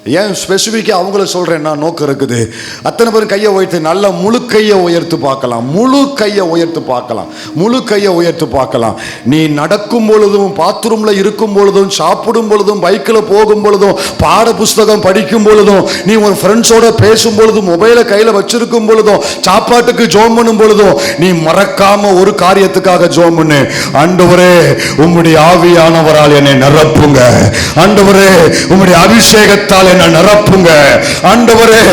ஏன் ஸ்பெசிஃபிக்காக அவங்கள சொல்கிறேன்னா நோக்கம் இருக்குது. அத்தனை பேரும் கையை உயர்த்து, நல்ல முழு கையை உயர்த்து பார்க்கலாம், முழு கையை உயர்த்து பார்க்கலாம், முழு கையை உயர்த்து பார்க்கலாம். நீ நடக்கும் பொழுதும், பாத்ரூமில் இருக்கும் பொழுதும், சாப்பிடும் பொழுதும், பைக்கில் போகும் பொழுதும், பாட புஸ்தகம் படிக்கும் பொழுதும், நீ ஒரு ஃப்ரெண்ட்ஸோட பேசும் பொழுதும், மொபைலை கையில் வச்சிருக்கும் பொழுதும், சாப்பாட்டுக்கு ஜோம் பண்ணும் பொழுதும், நீ மறக்காம ஒரு காரியத்துக்காக ஜோம் பண்ணு. ஆண்டவரே உம்முடைய ஆவியானவரால் என்னை நிரப்புங்க, ஆண்டவரே உம்முடைய அபிஷேகத்தால் என்ன நிரப்புங்க, ஆண்டவரே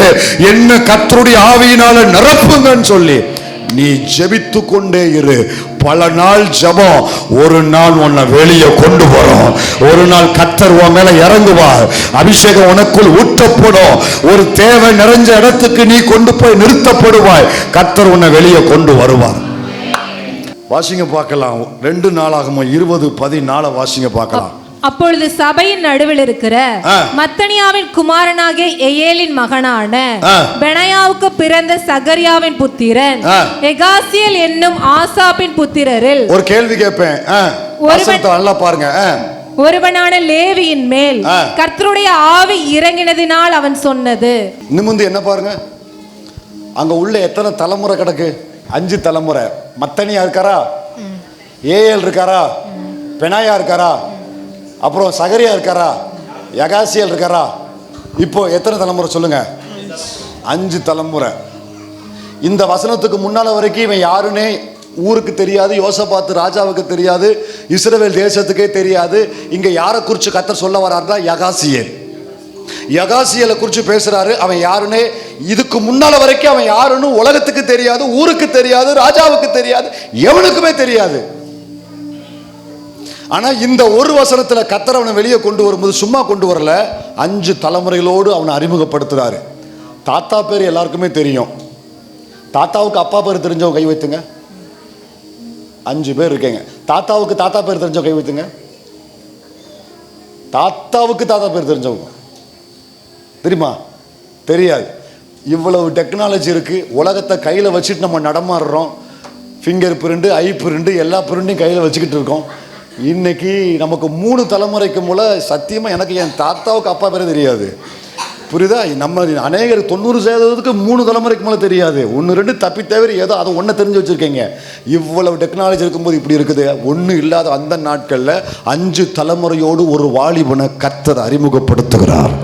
என்ன கர்த்தருடைய ஆவியினால நிரப்புங்கன்னு சொல்லி நீ ஜெபித்து கொண்டே இரு. பல நாள் ஜெபம் ஒரு நாள் உன்னை வெளியே கொண்டு வரும். ஒரு நாள் கர்த்தர் உன் மேல இறங்குவார், அபிஷேகம் உனக்குள் ஊற்றப்படும். ஒரு தேவை நிறைஞ்ச இடத்துக்கு நீ கொண்டு போய் நிறுத்தப்படுவாய். கர்த்தர் உன்னை வெளியே கொண்டு வருவார். வாசிங்க பார்க்கலாம். 2 நாளாகமோ 20:14 வாசிங்க பார்க்கலாம். அப்பொழுது சபையின் நடுவில் இருக்கிற மத்தனியாவின் குமாரனாகிய எயேலின் மகனான பெனாயாவுக்கு பிறந்த சகரியாவின் புத்திரன் எகாசியேல் என்னும் ஆசாபின் புத்திரரில் ஒரு கேள்வி கேட்பேன், நல்லா பாருங்க. ஒருவனான லேவியின் மேல் கர்த்தருடைய ஆவி இறங்கினதினால் அவன் சொன்னது. நிமிந்து என்ன பாருங்க, அங்க உள்ள எத்தனை தலைமுறை கிடக்கு? 5 தலைமுறை. மத்தனியா இருக்காரா, ஏஎல் இருக்காரா, பெனாயா இருக்காரா, அப்புறம் சகரியா இருக்காரா, யகாசியல் இருக்காரா? இப்போ எத்தனை தலைமுறை சொல்லுங்க? 5 தலைமுறை. இந்த வசனத்துக்கு முன்னால வரைக்கும் இவன் யாருன்னே ஊருக்கு தெரியாது, யோசபாத்து ராஜாவுக்கு தெரியாது, இஸ்ரவேல் தேசத்துக்கே தெரியாது. இங்க யாரை குறிச்சு கர்த்தர் சொல்ல வர்றாருன்னா யகாசியேல். யகாசியலை குறிச்சு பேசுறாரு. அவன் யாருன்னே இதுக்கு முன்னால வரைக்கும் அவன் யாருன்னு உலகத்துக்கு தெரியாது, ஊருக்கு தெரியாது, ராஜாவுக்கு தெரியாது, எவனுக்குமே தெரியாது. ஆனா இந்த ஒரு வசனத்துல கர்த்தர் அவனை வெளியே கொண்டு வரும்போது சும்மா கொண்டு வரல, 5 தலைமுறைகளோடு அவனை அறிமுகப்படுத்துறாரு. தாத்தா பேர் எல்லாருக்குமே தெரியும். தாத்தாவுக்கு அப்பா பேர் தெரிஞ்சவங்க கை வைத்துங்க. 5 பேர் இருக்கீங்க. தாத்தாவுக்கு தாத்தா பேர் தெரிஞ்சவங்க கை வைத்துங்க. தாத்தாவுக்கு தாத்தா பேர் தெரிஞ்சவங்க தெரியுமா? தெரியாது. இவ்வளவு டெக்னாலஜி இருக்கு. உலகத்தை கையில வச்சுட்டு நம்ம நடமாடுறோம். ஃபிங்கர் பிரிண்ட், ஐ பிரிண்ட், எல்லா பிரிண்டையும் கையில வச்சுக்கிட்டு இருக்கோம். இன்னைக்கு நமக்கு 3 தலைமுறைக்கு மூல சத்தியமா எனக்கு என் தாத்தாவுக்கு அப்பா பேரே தெரியாது. புரியுதா? நம்ம அநேகர் 90% 3 தலைமுறைக்கு மேலே தெரியாது. 1 2 தப்பி தவிர ஏதோ அதை ஒன்றை தெரிஞ்சு வச்சுருக்கீங்க. இவ்வளவு டெக்னாலஜி இருக்கும்போது இப்படி இருக்குது. ஒன்றும் இல்லாத அந்த நாட்களில் 5 தலைமுறையோடு ஒரு வாலிபனை கர்த்தர் அறிமுகப்படுத்துகிறார்.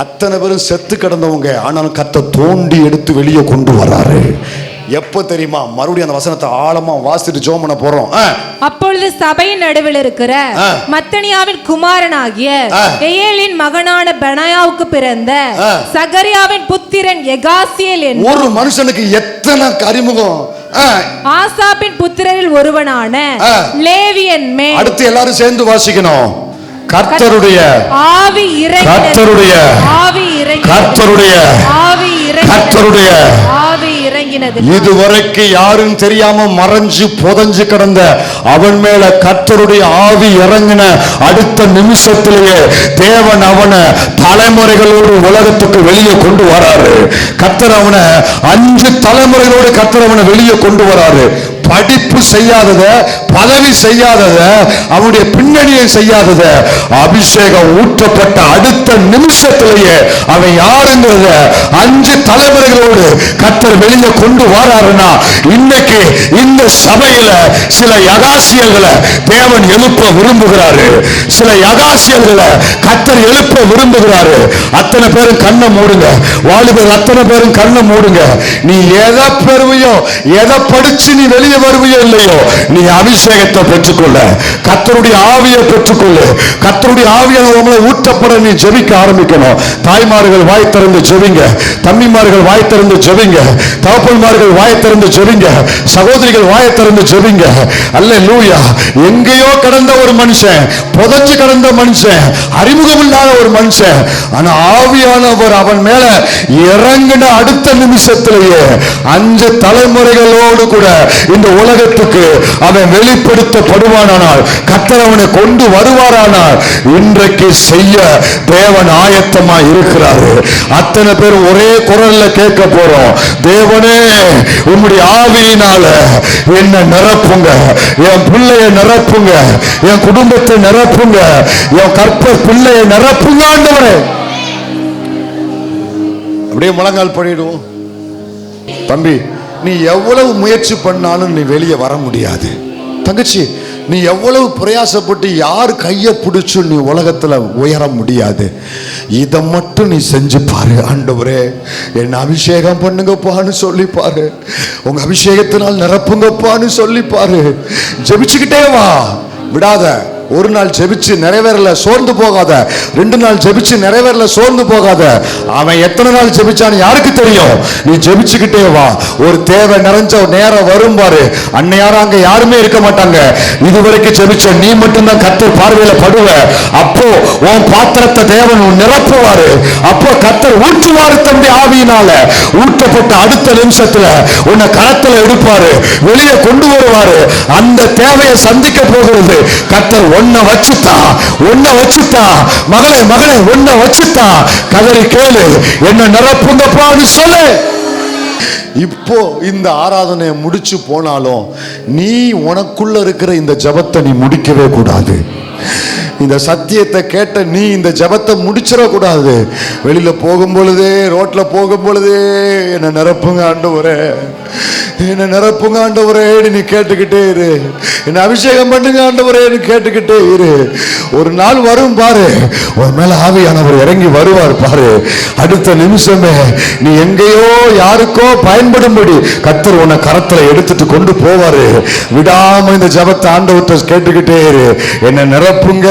அத்தனை பேரும் செத்து கிடந்தவங்க, ஆனாலும் கர்த்தர் தோண்டி எடுத்து வெளியே கொண்டு வராரு. எப்ப தெரியுமா? மறுபடியும் அந்த வசனத்தை ஆழமா வாசிட்டு ஜெபம் பண்ண போறோம். அப்பொழுது சபையின் நடுவில் இருக்கிற மத்தனியாவின் குமாரனாகிய எயேலின் மகனான பெனாயாவுக்கு பிறந்த சகரியாவின் புத்திரன் எகாசியேல் என்னும் ஒரு மனுஷனுக்கு எத்தனை அறிமுகம். ஆசாபின் புத்திரரில் ஒருவனான லேவியன் மேல். அடுத்து எல்லாரும் சேர்ந்து வாசிக்கணும். கர்த்தருடைய ஆவி இறங்கினது, கர்த்தருடைய ஆவி இறங்கினது, கர்த்தருடைய ஆவி இறங்கினது, கர்த்தருடைய ஆவி இறங்கினது. இதுவரைக்கும் யாரும் தெரியாம மறைஞ்சு புதஞ்சு கிடந்த அவன் மேல கர்த்தருடைய ஆவி இறங்கின அடுத்த நிமிஷத்திலேயே தேவன் அவனை தலைமுறைகளோடு உலகத்துக்கு வெளியே கொண்டு வராரு. கர்த்தர் அவனை 5 தலைமுறைகளோடு கர்த்தர் அவனை வெளியே கொண்டு வராரு. படிப்பு செய்யாதத, பதவி செய்யாதத, அவனுடைய பின்னணியை செய்யாதத, அபிஷேகம் ஊற்றப்பட்ட அடுத்த நிமிஷத்திலேயே அவன் யாருங்கிறத 5 தலைமுறைகளோடு கர்த்தர் வெளியே கொண்டு வராருன்னா, இன்னைக்கு இந்த சபையில சில யகாசியல்களை தேவன் எழுப்ப விரும்புகிறாரு. சில யகாசியல்களை கர்த்தர் எழுப்ப விரும்புகிறாரு. அத்தனை பேரும் கண்ணை மூடுங்க. வாலிபர் அத்தனை பேரும் கண்ணை மூடுங்க. நீ எதை பெறுவையோ, எதை படிச்சு நீ வெளியே வருவையோ இல்லையோ, நீ அபிஷேகத்தை பெற்றுக்கொள்ள, கர்த்தருடைய ஆவியை பெற்றுக்கொள்ளு. கர்த்தருடைய ஆவியை ஊற்றப்பட நீ ஜெபிக்க ஆரம்பிக்கணும். தாய்மார்கள் வாய் திறந்து ஜெபிங்க, தம்பிமார்கள் வாய் திறந்து ஜெபிங்க, தகப்பன்மார்கள் வாய் திறந்து ஜெபிங்க, சகோதரிகள் வாய் திறந்து ஜெபிங்க. அல்லேலூயா. எங்கேயோ கடந்த ஒரு மனுஷன், புதஞ்சு கடந்த மனுஷன், அறிமுகம் இல்லாத ஒரு மனுஷன், ஆனா ஆவியானவர் அவன் மேல இறங்கின அடுத்த நிமிஷத்திலேயே 5 தலைமுறைகளோடு கூட இந்த உலகத்துக்கு அவன் வெளிப்படுத்தப்படுவானால், கர்த்தர் அவனை கொண்டு வருவாரானால், இன்றைக்கு செய்ய தேவன் ஆயத்தமா இருக்கிறாரு. அத்தனை பேர் ஒரே குரல்ல கேட்க போறோம். தேவனே உம்முடைய ஆவியினால என்ன நிரப்புங்க, என் பிள்ளையை நிரப்புங்க, என் குடும்பத்தை நிரப்புங்க, என் கற்ப பிள்ளையை நிரப்புங்க ஆண்டவரே. அப்படியே முழங்கால் பண்ணிடுவோம். தம்பி, நீ எவ்வளவு முயற்சி பண்ணாலும் நீ வெளியே வர முடியாது. தங்கச்சி, நீ எவ்வளவு பிரயாசப்பட்டு யார் கையை பிடிச்சு நீ உலகத்துல உயர முடியாது. இதை மட்டும் நீ செஞ்சு பாரு. ஆண்டவரே, என்ன அபிஷேகம் பண்ணுங்கப்பான்னு சொல்லி பாரு. உங்க அபிஷேகத்தினால் நிரப்புங்கப்பான்னு சொல்லி பாரு. ஜெபிச்சுக்கிட்டே வா, விடாத. ஒரு நாள் ஜெபிச்சு நிறைவேறல சோர்ந்து போகாத. 2 நாள் ஜெபிச்சு நிறைவேறல சோர்ந்து போகாத. அவன் எத்தனை நாள் ஜெபிச்சான்னு யாருக்கு தெரியும்? நீ ஜெபிச்சுக்கிட்டே வா. ஒரு தேவை நிறைஞ்ச நேரம் வரும் பாரு. அன்னையாரும் அங்க யாருமே இருக்க மாட்டாங்க. இதுவரைக்கும் ஜெபிச்ச நீ மட்டும்தான் கர்த்தர் பார்வையில படுவ. அப்போ உன் பாத்திரத்தை தேவன் நிரப்புவாரு. அப்போ கர்த்தர் ஊற்றுவாரு தம்பி. ஆவியினால ஊற்றப்பட்ட அடுத்த நிமிஷத்துல உன்னை களத்துல எடுப்பாரு, வெளியே கொண்டு வருவாரு. அந்த தேவையை சந்திக்க போகிறது கர்த்தர். ஒன்ன வச்சுட்டா மகளே, ஒன்ன வச்சுட்டா. கதறி கேளு, என்ன நிரப்புங்கப்பான்னு சொல்லு. இப்போ இந்த ஆராதனையை முடிச்சு போனாலும் நீ உனக்குள்ள இருக்கிற இந்த ஜபத்தை நீ முடிக்கவே கூடாது. இந்த சத்தியத்தை கேட்ட நீ இந்த ஜபத்தை முடிச்சிடக்கூடாது. வெளியில போகும் பொழுதே, ரோட்ல போகும் பொழுதே, என்ன நிரப்புங்க ஆண்டவரே, என்ன நிரப்புங்க ஆண்டவரே நீ கேட்டுக்கிட்டே இரு. என்ன அபிஷேகம் பண்ணுங்க ஆண்டவரே கேட்டுக்கிட்டே இரு. ஒரு நாள் வரும் பாரு, உன் மேல ஆவியானவர் இறங்கி வருவார் பாரு. அடுத்த நிமிஷமே நீ எங்கேயோ யாருக்கோ பயன்படும்படி கர்த்தர் உன்னை கரத்துல எடுத்துட்டு கொண்டு போவாரு. விடாம இந்த ஜபத்தை ஆண்டவர்கிட்ட கேட்டுக்கிட்டே இரு. என்ன நிரப்புங்க.